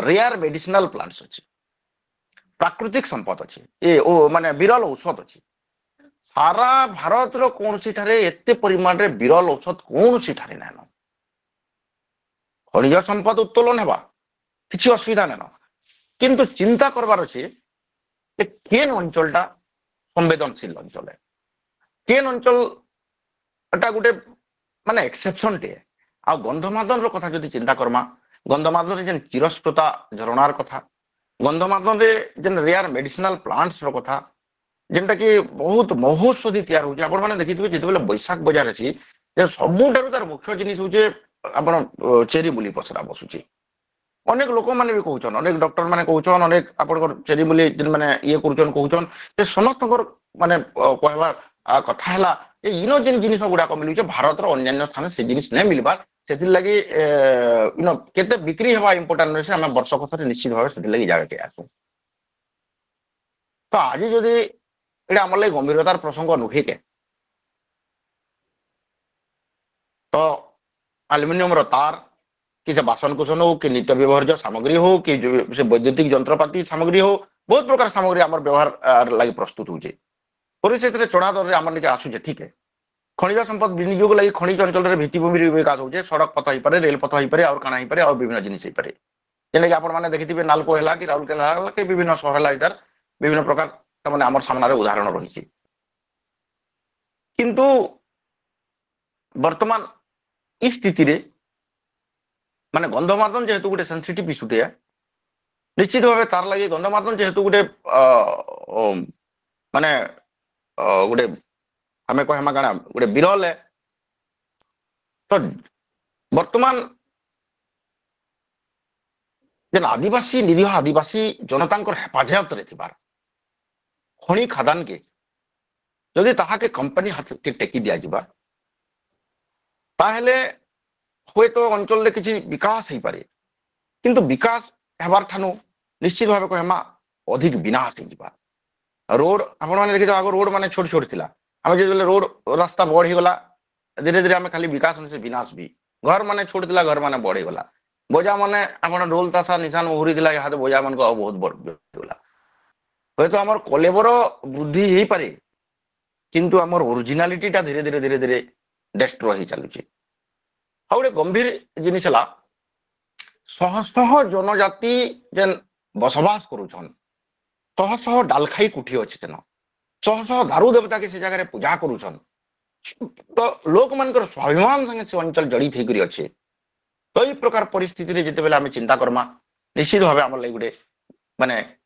रेयर मेडिसिनल प्लांट्स अच्छे प्राकृतिक संपद अच्छे ए ओ माने विरल औषध अच्छे सारा भारत रो कौन सी ठारे एते परिमाण रे विरल औषध कौन सी ठारे ना खनिज संपद उत्तोलन हेबा किसी असुविधा ना किंतु चिंता करबार अच्छे केन अंचलटा संवेदनशील अंचल है केन अंचल एटा गोटे माने एक्सेप्शन टे आ गंधमार्दन कथा जो चिंता करमा गंधमार्दन जेन चिरस्रोता झरणार कथा गंधमार्दन जेन रेयर मेडिसिनल प्लांट्स कथा जेनटा कि बहुत महौषधि तैयार होचे आपण माने देखिथिबे जेतेबेले बैशाख बजार अछि जे सबुठारु तार मुख्य जिनिस होचे आपण चेरी बुली पसरा बसुची अनेक लोक माने भी कहउछन अनेक डॉक्टर माने कहउछन अनेक आपण चेरी बुली जिन माने ये करूछन कहउछन जे समस्तकर माने कहबार कथा हला ए इनो जिन जिनिस गुडा को मिलुचे भारत रो अन्य स्थान से जिनिस नै मिलबार सेति लागि केते बिक्री हेबा इंपोर्टेंट से हम वर्ष कथरे निश्चित भाबे सेति लागि जागे के आसु तो आज जदि एटा हमर लागि गंभीरतार प्रसंग नुहे के तो एल्युमिनियम रो तार कि से बासन कुसन हो कि नित्य व्यवहार्य सामग्री हो कि से वैद्युतिक जंत्रपाति सामग्री हो बहुत प्रकार सामग्री आमर व्यवहार लगी प्रस्तुत होचे और से चढ़ा दर आमर निके आसुचे ठीक है खनिज संपद विनियोग लगी खनिज अंचल रे भित्तिभूमि विकास होचे सड़क पथ हो पारे रेल पथ हो पारे और काना हो पारे और विभिन्न जिनिस हो पारे जेने कि आपण माने देखिथिबे नालको हैला कि राउरकेला हैला कि विभिन्न शहर हैला इधर विभिन्न प्रकार तमने आमर सामने उदाहरण रही किंतु वर्तमान इस स्थिति रे माने गंधमार्दन जेहेतु गोटे सेंसिटिव इश्यूटे निश्चित भाव तार लगे गंधमार्दन जेहेतु गोटे माने गोटे आम कहमा काना गोटे विरल है तो वर्तमान जेन आदिवासी निरीह आदिवासी जनता हेफाजत रे थिबार खनि खादान के जदि ताहाके कंपनी हाथ के टेकी दिया जिबा ताहेले हुए तो अंचल किसी विकास हो पारे किंतु विकास हेबार ठानु निश्चित भाव कहमा अधिक विनाश हो रोड आपण माने देखि आगो रोड माने छोट छोट थिला आम जो रोड रास्ता बढ़ गला धीरे धीरे आम खाली विकास से विनाश भी घर माने छोड़ दिला घर माने बढ़ गला ବୋଜା ମାନେ ଆପଣ ଢୋଲ ତାସା ନିଶାନ ମୁହୁରି ଥିଲା ଇହାଦେ ବୋଜା ମାନଙ୍କୁ ଆଉ ବହୁତ ବଢିଗଲା। ହୁଏତ ଆମର କଲେବର ବୃଦ୍ଧି ହେଇପାରେ କିନ୍ତୁ ଆମର ଓରିଜିନାଲିଟିଟା ଧୀରେ ଧୀରେ ଧୀରେ ଧୀରେ ଡେଷ୍ଟ୍ରୟ ହେଇ ଚାଲୁଛି। ଆଉ ଗୋଟେ ଗମ୍ଭୀର ଜିନିଷ ହେଲା ଶହ ଶହ ଜନଜାତି ଯେନ୍ ବସବାସ କରୁଛନ୍, ଶହ ଶହ ଡାଲଖାଇ କୁଠି ଅଛି ସେନ, ଶହ ଶହ ଦାରୁ ଦେବତାକେ ସେ ଜାଗାରେ ପୂଜା କରୁଛନ୍, ତ ଲୋକମାନଙ୍କର ସ୍ୱାଭିମାନ ସାଙ୍ଗେ ସେ ଅଞ୍ଚଳ ଜଡ଼ିତ ହେଇକରି ଅଛେ। ତ ଏଇ ପ୍ରକାର ପରିସ୍ଥିତିରେ ଯେତେବେଳେ ଆମେ ଚିନ୍ତା କର୍ମା ନିଶ୍ଚିତ ଭାବେ ଆମର ଲାଗି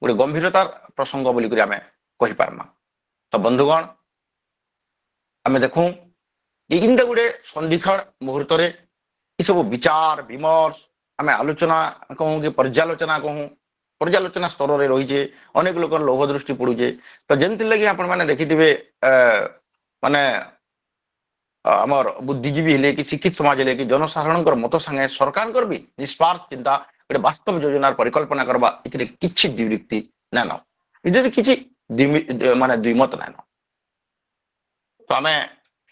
ଗୋଟେ ଗମ୍ଭୀରତାର ପ୍ରସଙ୍ଗ ବୋଲିକରି ଆମେ କହିପାରମା। ତ ବନ୍ଧୁଗଣ ଆମେ ଦେଖୁଁ ଏଇଟା ଗୋଟେ ସନ୍ଧିକ୍ଷଣ ମୁହୂର୍ତ୍ତରେ ଏସବୁ ବିଚାର ବିମର୍ଶ ଆମେ ଆଲୋଚନା କହୁଁ କି ପର୍ଯ୍ୟାଲୋଚନା ସ୍ତରରେ ରହିଛେ, ଅନେକ ଲୋକର ଲୋଭ ଦୃଷ୍ଟି ପଡୁଛେ। ତ ଯେମିତି ଲାଗି ଆପଣମାନେ ଦେଖିଥିବେ ମାନେ ଆମର ବୁଦ୍ଧିଜୀବୀ ହେଲେ କି ଶିକ୍ଷିତ ସମାଜ ହେଲେ କି ଜନସାଧାରଣଙ୍କର ମତ ସାଙ୍ଗେ ସରକାରଙ୍କର ବି ନିସ୍ୱାର୍ଥ ଚିନ୍ତା ଗୋଟେ ବାସ୍ତବ ଯୋଜନାର ପରିକଳ୍ପନା କରବା ଏଥିରେ କିଛି ଦ୍ୱିବୃତ୍ତି ନାଇନ, ଏଥିରେ କିଛି ମାନେ ଦ୍ୱିମତ ନାଇନ। ତ ଆମେ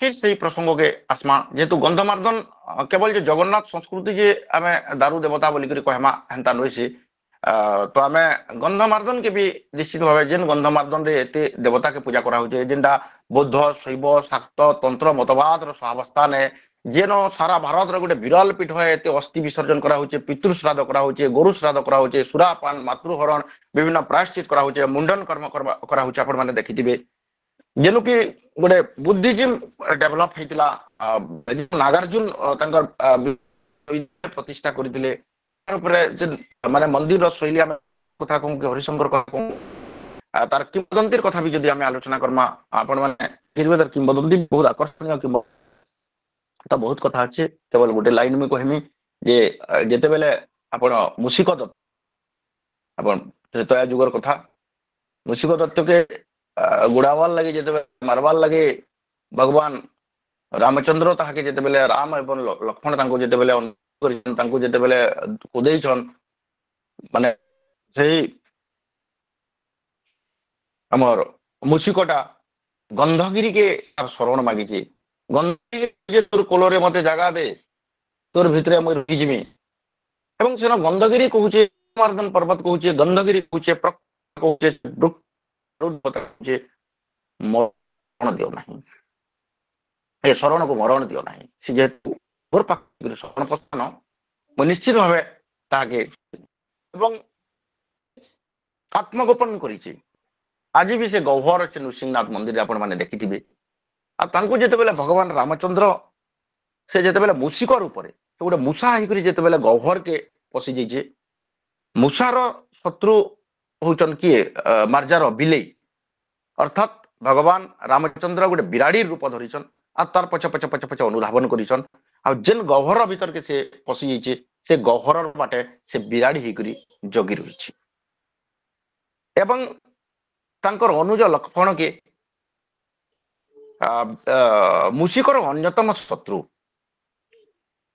फिर से प्रसंग के आसमा जेहेतु गंधमार्दन केवल जे जगन्नाथ संस्कृति जे आमे दारू देवता बोली करी कहमा हेंता नोई से तो आमे गंधमार्दन के भी निश्चित भाव जेन गंधमार्दन रे एते देवता के पूजा करा होचे जेनटा बौद्ध शैव शाक्त तंत्र मतवाद रो सहावस्थान है जेन सारा भारत रो गोटे विरल पीठ है एते अस्थि विसर्जन करा होचे पितृ श्राद्ध करा होचे गोरु श्राद्ध करा होचे सुरापान मातृहरण विभिन्न प्रायश्चित करा होचे मुंडन कर्म करा होचे आपण माने देखिथिबे जेनु कि गोटे बुद्धिजिम डेभलप होइतिला नागार्जुन तांकर प्रतिष्ठा करथिले ऊपर माने मंदिर शैली आम कथा कहूँ कि हरिशंकर कथा कहूँ तार किंवदंती कथा भी जदि आम आलोचना करमा आपण माने तार किंवदंती बहुत आकर्षणीय किंवदंती बहुत कथा अच्छे केवल गोटे लाइन में कहमी जे जेते बेले आपण मूषिक दत्त आपण त्रेतया जुगर कथा मूषिक दत्त के गुड़ावार लगे जिते मारवार लगे भगवान रामचंद्र ताके जिते बेले राम एवं लक्ष्मण तांको जिते बेले तांको जिते बेले कुदेइछन माने सेही हमर मूषिकटा गंधगिरी के शरण मागिछि गंधगिरी तोर कोलरे मते जगह दे तोर भितरे मुई रहि जिमि एवं सेन गंधगिरी कहूचे मार्दन पर्वत कहूचे गंधगिरी कहूचे कहूचे कहूचे मरण दियो नहीं ए शरण को मरण दियो नहीं से जेतु मोर पाखरे शरण पस्थान मु निश्चित भावे ताके एवं आत्मगोपन करिछि आज भी से गौहर अच्छे नृसिंहनाथ मंदिर आपण माने देखिथिबे आ तांको जेते बेले भगवान रामचंद्र से जेते बेले मूषिक रूप रे तो गोटे मूषा होइकरी जेते बेले गौहर के पसि जाइछे मूषार शत्रु होचन किए मार्जार बिलेई अर्थात भगवान रामचंद्र गोटे बिराड़ी रूप धरिछन आ तार पछ पछ पछ पछ अनुधावन करिछन आ जेन गह्वर भीतर के से पसि जाइछे से गह्वर बाटे से बिराड़ी होइकरी जगी रहिछि एवं तांकर अनुज लक्ष्मण के मूषिकर अन्यतम शत्रु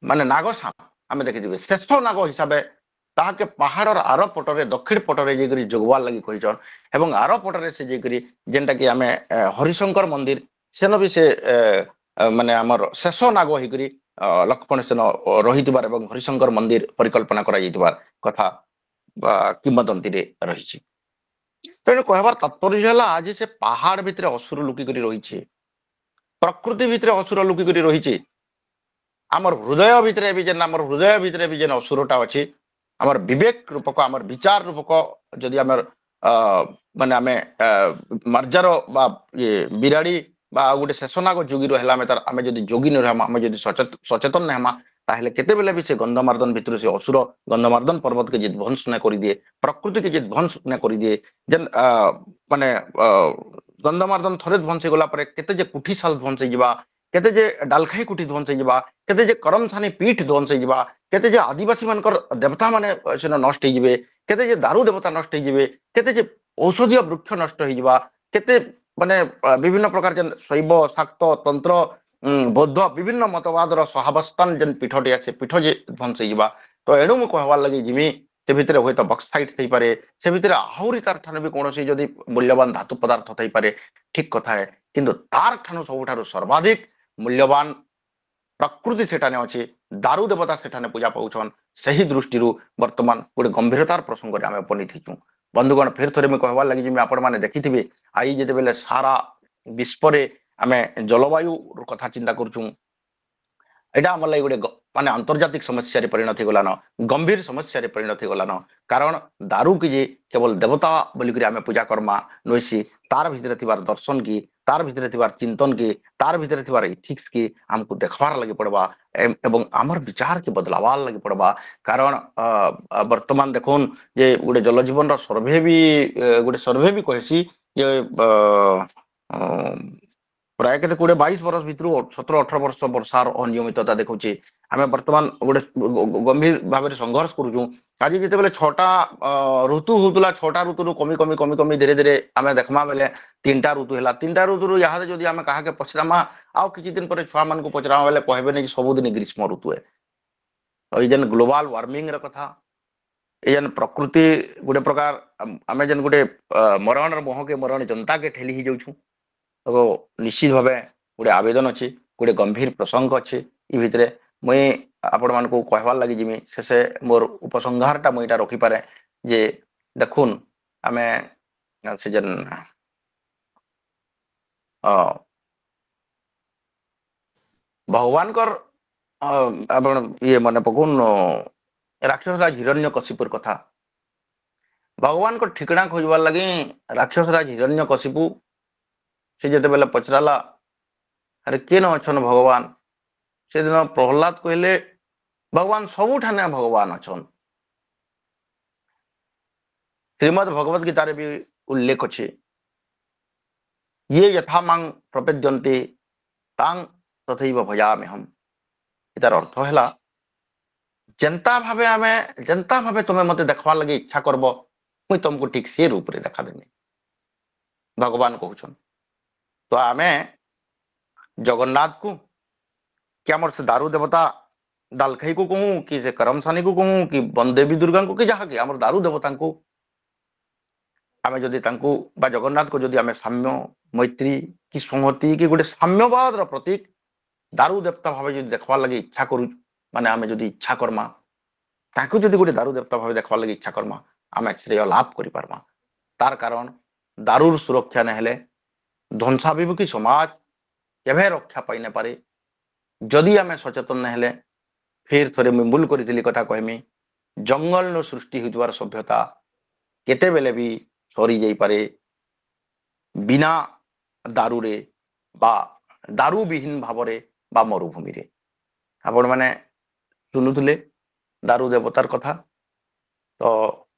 माने नागसाप आम देखिथिबे शेष नाग हिसाब ताके पहाड़र आर पटरे दक्षिण पटरे जेकरी जोगवार लगी कहिछन एवं आर पटरे से जेकरी जेनटा कि आमे हरिशंकर मंदिर सेन भी से माने हमर शेष नाग होइकरी लक्ष्मण सेन रहितबार एवं हरिशंकर मंदिर परिकल्पना करा जइतबार कथा किंवदंती रे रहिछि तेणु कहबार तात्पर्य आज से पहाड़ भितर असुर लुकिक रही प्रकृति भितर असुर लुकिक रही आमर हृदय भितर भी जेन आमर हृदय भितर भी जेन असुरटा अच्छी आमर विवेक रूपक आमर विचार रूपक जदि आमर माने आमे मार्जार बा ये बिराड़ी बा गोटे शेषनाग जोगी रहा आमे जदि जोगी न रहमा आमे जदि सचेतन न हेमा ताहले केते बेले भी से गंधमार्दन भितर से असुर गंधमार्दन पर्वत के जित ध्वंस न कर दिए प्रकृति के जित ध्वंस न कर दिए जेन माने गंधमार्दन थरे ध्वंस गला परे केते जे कुठीशाल ध्वंस जिबा केते जे डालखाई कुठी ध्वंस जिबा केते जे करमथानी पीठ ध्वंस जिबा केते जे आदिवासी मानकर देवता माने सेन नष्ट जिबे केते जे दारू देवता नष्ट जिबे केते जे औषधीय वृक्ष नष्ट जिबा केते माने विभिन्न प्रकार जेन शैव शाक्त तंत्र बौद्ध विभिन्न मतवाद सहावस्थान जेन पीठटी अच्छे पीठ जे ध्वंस जिबा तो एणु मु कहवार लगी जिमी से भितर हुए तो बक्साइट थई पारे से भितर आहुरी तार ठानु भी कोनोसी जदि मूल्यवान धातु पदार्थ थई पारे ठीक कथा है किंतु तार ठानु सबुठारु सर्वाधिक मूल्यवान प्रकृति सेठाने अच्छे दारू देवता सेठाने पूजा पाउछन सही दृष्टि वर्तमान गोटे गंभीरतार प्रसंग में आम उपनीत होचु बंधुगण फिर थे मुझे कहबार लगी आपण मैंने देखिथे आई जिते सारा विश्व आम जलवायु कथा चिंता करूँ এটা আমার লাগি গোটে মানে আন্তর্জাতিক সমস্যারে পরিণত হয়ে গম্ভীর সমস্যারে পরিণত হয়ে কারণ দারু কি যে কেবল দেবতা বলি করে আমি পূজা কর্মা নইছি তার ভিতরে থিবার দর্শন কি তার ভিতরে থিবার চিন্তন কি তার ভিতরে থিবার ইথিক্স কি আমকু দেখবার লাগি পড়বা এবং আমার বিচার কি বদলাবার লাগি পড়বা কারণ বর্তমান দেখুন যে গোটে জলজীবনর সর্ভে বি গোটে সর্ভে বি কহেছি যে प्राय के 20-22 वर्ष भितर 17-18 वर्ष वर्षार अनियमितता देखुचे आम बर्तमान गोटे गंभीर भाव में संघर्ष करूँ आज जिते 6टा ऋतु होता 6टा ऋतु कमी कमी कमी कमी धीरे धीरे आम देखमा बेले 3टा ऋतु है 3टा ऋतु यहाँ जदि आम क्या पचरामा आउ किसी दिन पर छुआ मान को पचरामा बेले कहबे नहीं सबुदिन ग्रीष्म ऋतु है ये जेन ग्लोबल वार्मिंग कथा ये जेन प्रकृति गोटे प्रकार आम जेन गोटे मरण मोह के मरण जनता के ठेली ही जाऊँ तो निश्चित भाव गोटे आवेदन अच्छे गोटे गंभीर प्रसंग अच्छे ये भितर मुई आपण मान को कहबार लगी जिमी शेषे मोर उपसंहारटा मुईटा रखिपारे जे देखुन आमे से जेन भगवान कर ये मन पकुन राक्षसराज हिरण्यकशिपुर कथा भगवान को ठिकना खोजबार लगी राक्षसराज हिरण्यकशिपु से जिते बेले पचराला अरे केन अच्छन भगवान से दिन प्रहलाद कहले भगवान सबुठाने भगवान अच्छन श्रीमद भगवत गीतार भी उल्लेख अच्छे ये यथा मांग प्रपद्यन्ते तांग तथैव भजामि हम इतार अर्थ है जनता भावे तुम्हें मत देखवार लगे इच्छा करब मुई तुमको ठीक से रूप रे देखा देनी भगवान कहउछन तो आम जगन्नाथ को कि आमर से दारू देवता डालखाई को कहूँ कि से करमसानी को कहूँ कि बनदेवी दुर्गा को कि जहाँ कि आमर दारू देवता को आम जदि बा जगन्नाथ को जदि आम साम्य मैत्री कि संहति कि गोटे साम्यवाद प्रतीक दारू देवता भाव जो देखवार लगे इच्छा करू माने आम जदि इच्छा करमा ताकू जदि गोटे दारू देवता भाव देखवार लगे इच्छा करमा आम श्रेय लाभ कर पारमा तार कारण दारूर सुरक्षा नहेले ध्वंसाभिमुखी समाज केभे रक्षा पाई न पारे जदि आम सचेतन नहेले फिर थे मुझे मूल करी कथा कहमी जंगल न सृष्टि होइतबार सभ्यता केते बेले भी सरी जाई पारे बिना दारू रे बा दारू विहीन भाव रे बा मरुभूमि रे आपण माने सुनुथले दारू देवतार कथा तो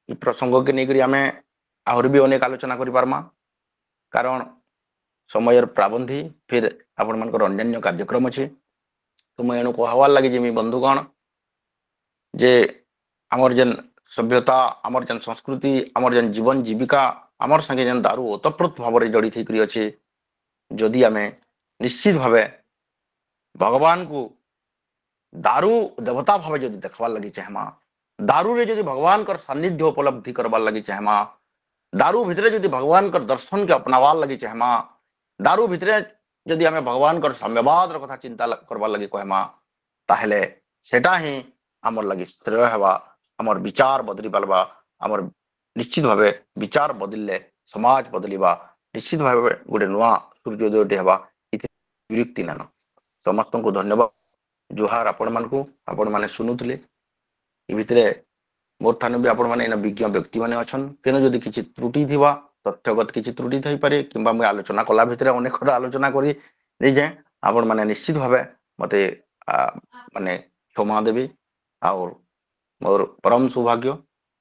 ये प्रसंग के नहीं आम आहरी भी अनेक आलोचना करि पारमा कारण समय प्राबंधी फिर आपण मानकर अन्य कार्यक्रम अच्छे तो मुझे एणु कहवार लगे जिमी बंधुगण जे आमर जेन सभ्यता आमर जेन संस्कृति आमर जेन जीवन जीविका आमर संगे जेन दारू ओतप्रोत भाव में जड़ित होकर अच्छे जदि आम निश्चित भाव भगवान को दारू देवता भाव जदि देखवार लगी चाहमा दारू रे जदि भगवान कर सानिध्य उपलब्धि करवार लगी चाहमा दारू भितर जदि भगवान कर दर्शन के अपनावार लगी चाहमा दारू भितर जदि आम भगवान कर साम्यवाद कथा चिंता करवार लगी कहमा ताहले सेटा ही आमर लगी श्रेय हेबा आमर विचार बदली पारबा आमर निश्चित भाव विचार बदलिले समाज बदलिबा निश्चित भाव गोटे नुआ सूर्योदय हेबा विरक्ति नान समस्त को धन्यवाद जुहार आपण माने सुनुतले ए भितरे मोर ठाने भी आपण माने विज्ञ व्यक्ति माने अछन केन जदि किछि त्रुटि थिबा तथ्यगत किछि त्रुटि थई पारे किंबा मैं आलोचना कला भितरे अनेक कथा आलोचना करी दे जाए आपण माने निश्चित भावे मते माने क्षमा देबी और मोर परम सौभाग्य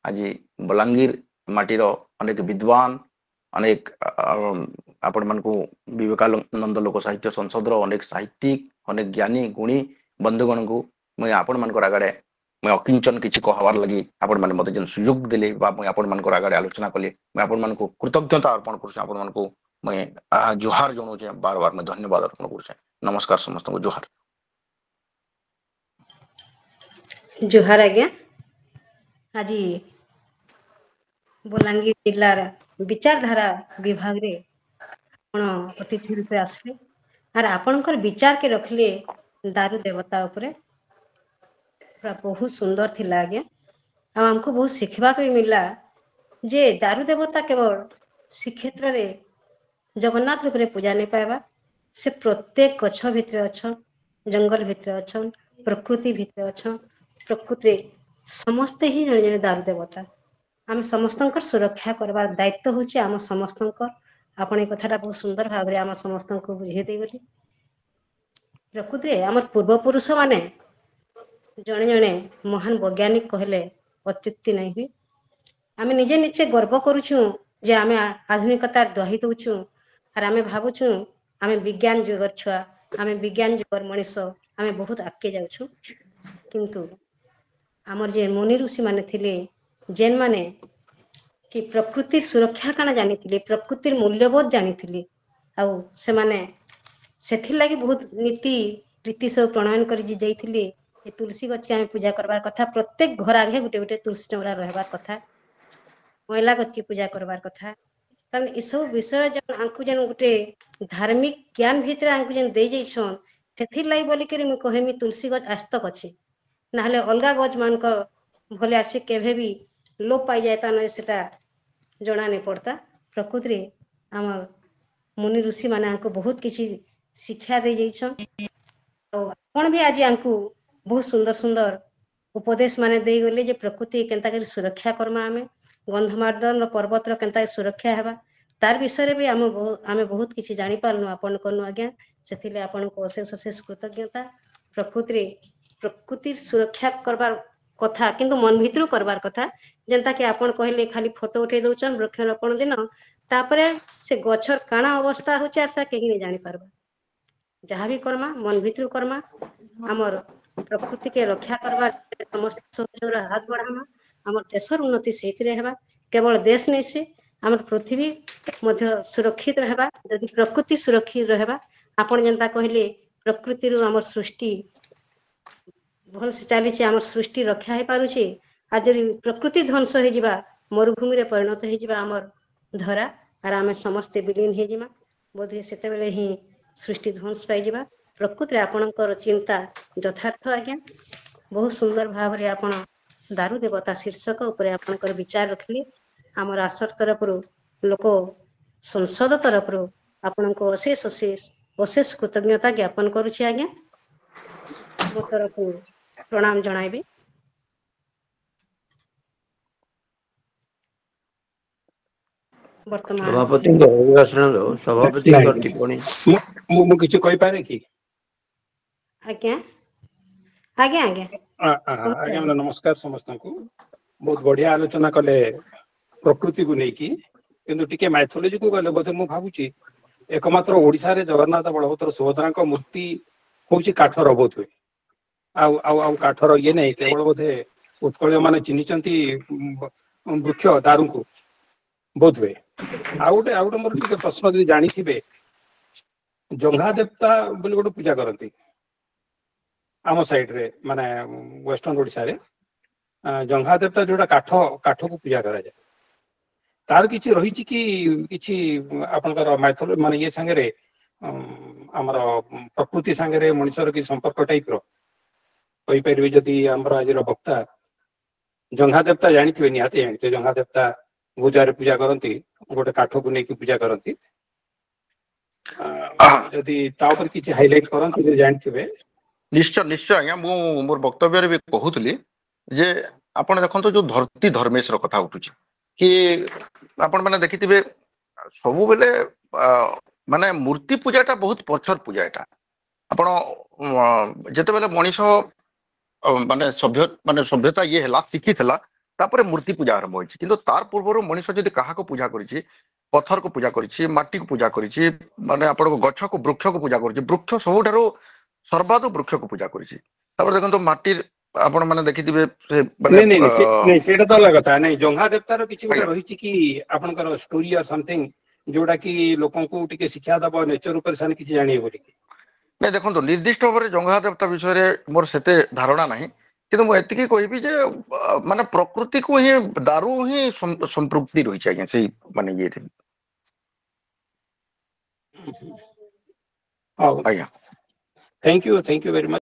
आज बलांगीर माटीर अनेक विद्वान अनेक आपण मान को विवेकानंद लोक साहित्य संसद अनेक साहित्यिक अनेक ज्ञानी गुणी बंधुगण को मैं आपण मान आगे मैं अकिंचन किसी कहबार लगी आपण मैंने मत जेन सुयोग देले आपण मान आगे आलोचना कले मैं आपण मान को कृतज्ञता अर्पण कर मैं जुहार जनाऊे बार बार मैं धन्यवाद अर्पण कर नमस्कार समस्त को जुहार जुहार आज्ञा आज बलांगीर जिलार विचारधारा विभाग रे आपण अतिथि रूपे आसले आर आपणकर विचार के रखले दारू देवता उपरे पूरा बहुत सुंदर थिला आज्ञा आ हमको बहुत शिखबा को मिला जे दारू देवता केवल श्रीक्षेत्र रे जगन्नाथ रूप पूजा नहीं पाइबा से प्रत्येक गछ भितर अच्छा जंगल भितर अच्छा प्रकृति भितर अच्छा प्रकृति समस्ते ही जड़े जड़े दारू देवता आम समस्त सुरक्षा करवार दायित्व होची आम समस्त आपण कथाटा बहुत सुंदर भाव आम समस्त को बुझे देगली प्रकृति आम पूर्वपुरुष माने जड़े जड़े महान वैज्ञानिक कहले अत्युक्ति नहीं हुई आम निजे निजे गर्व करुचु जे आम आधुनिकतार दही दौचु आर आम भावुचु आम विज्ञान जुगर छुआ आम विज्ञान जुगर मनीष आम बहुत आगे जाऊँ किंतु आमर जे मुनि ऋषि माने थिले जेन माने कि प्रकृति सुरक्षा काना जानी प्रकृति मूल्यबोध जानी आउ से माने सेथिर लगी बहुत नीति रीति सब प्रणयन कर तुलसी गछ के आम पूजा करबार कथा प्रत्येक घर आगे गोटे गोटे तुलसी चौरा रहबार कथा महिला गछ की पूजा करबार कथा कारण ये सब विषय जन आंकु जन गोटे धार्मिक ज्ञान भितर आंकु जन दे जैछन सेथिर लगी बोली करी मैं कहमी तुलसी गछ आस्तक अच्छे नाले अलगा गछ मान भले आसी केभे भी लोप पाई जाए ना सेटा जना नहीं पड़ता प्रकृति आम मुनि ऋषि माने आंकु बहुत किसी शिक्षा दे जैछन आपण भी आज आंकु बहुत सुंदर सुंदर उपदेश माने दे गले जे प्रकृति केनता करी सुरक्षा करमा आमे गंधमार्दन पर्वत केनता सुरक्षा हेबा तार विषय भी आम बहुत किसी जानी पारनु आपण करनु आज्ञा सेथिले आपण को अशेष अशेष कृतज्ञता प्रकृति सुरक्षा करबार कथा किंतु मन भितर करबार कथा जेनता कि आपण कहले खाली फोटो उठे दउचन वृक्षारोपण दिन तापरे से गछर काना अवस्था होचे आसा केही नहीं जानी पारबा जहाँ भी कर्मा मन भितर कर्मा आमर प्रकृति के रक्षा करवा समस्त सहयोग हाथ बढ़ामा आम देशर उन्नति से केवल देश नहीं से आम पृथ्वी मध्य सुरक्षित रहबा यदि प्रकृति सुरक्षित रहबा आपण जनता कहले प्रकृति रु आम सृष्टि भल से चली आम सृष्टि रक्षा हो पारुछे आज प्रकृति ध्वंस हो जिबा मरुभूमि रे परिणत हो जिबा आमर धरा आर आम समस्ते विलीन हो जिमा बोधे सेते बेले ही सृष्टि ध्वंस पाई जिबा प्रकृति आपणकर चिंता यथार्थ आज्ञा बहुत सुंदर भाव रे आपण दारू देवता शीर्षक उपरे आपणकर विचार रखली आमर आसर तरफ लोक संसद तरफ आपण को अशेष अशेष अशेष कृतज्ञता ज्ञापन करुछि आज्ञा मो तरफ प्रणाम जणाइबे वर्तमान सभापति सभापति टिप्पणी मु किसी कहि पारे कि आज्ञा आज्ञा आज्ञा आज्ञा नमस्कार समस्त को बहुत बढ़िया आलोचना कले प्रकृति को लेकिन किंतु टिके माइथोलॉजी को गले बोधे मु भाबुची एकमात्र ओडिसा रे जगन्नाथ बलभद्र सुभद्रा मूर्ति होची काठर बोध हुए आउ आउ आउ काठर ये नहीं केवल बोधे उत्कल माने चिन्हिचंती वृक्ष दारू को बोध हुए आउ गोटे मोर टिके प्रश्न जदि जानी थिबे जंघा देवता बोली गोटे पूजा करती आम साइड रे माने वेस्टर्न ओडिसा रे जंघा देवता जोड़ा काठ काठ को पूजा करा जाए तार किछि रहिछि कि किछि आपनकर माइथोलॉजी माने ये संगे रे हमर प्रकृति संगे रे मनुष्यर की संपर्क टाइप रो कहि परबे जदि हमर आज रो वक्ता जंघा देवता जानिथिबे निहाते जानिथे जंघा देवता पूजा रे पूजा करती गोटे काठ को नेकी पूजा करती जदि ता ऊपर किछि हाइलाइट करंती जानिथिबे निश्चय निश्चय आज्ञा मु मोर वक्तव्य भी कहूली जे आपण देखो जो धरती धर्मेश्वर कथा उठुची कि आपण माने देखिथिबे सबु बेले माने मूर्ति पूजाटा बहुत पछर पूजा एटा आपण जेते बेले मनीष माने सभ्यता ये हला शिखिथला तापरे मूर्ति पूजा आरंभ होइछि किंतु तार पूर्वरो मनीष जदि काहा को पूजा करिछि पत्थर को पूजा करिछि माटी को पूजा करिछि माने आपण गछ को वृक्ष को पूजा करिछि वृक्ष सबुठारो सर्वाधो वृक्ष को पूजा करिछि तापर देखंतो माटी आपण माने देखिथिबे नहीं नहीं सेटा तो अलग कथा नहीं जंघा देवता रो किछि गोटे रहिछि कि आपनकर स्टोरी और समथिंग जोड़ा कि लोकन को टिके शिक्षा दबो नेचर ऊपर सान किछि जानिए बोली नहीं देखंतो निर्दिष्ट भाବରେ जंघा देवता विषय रे मोर सेते धारणा नाही किंतु मु एतिकी कहबी जे माने प्रकृति को ही दारू ही संपृक्ति रही छै आज्ञा से माने ये आज्ञा थैंक यू वेरी मच।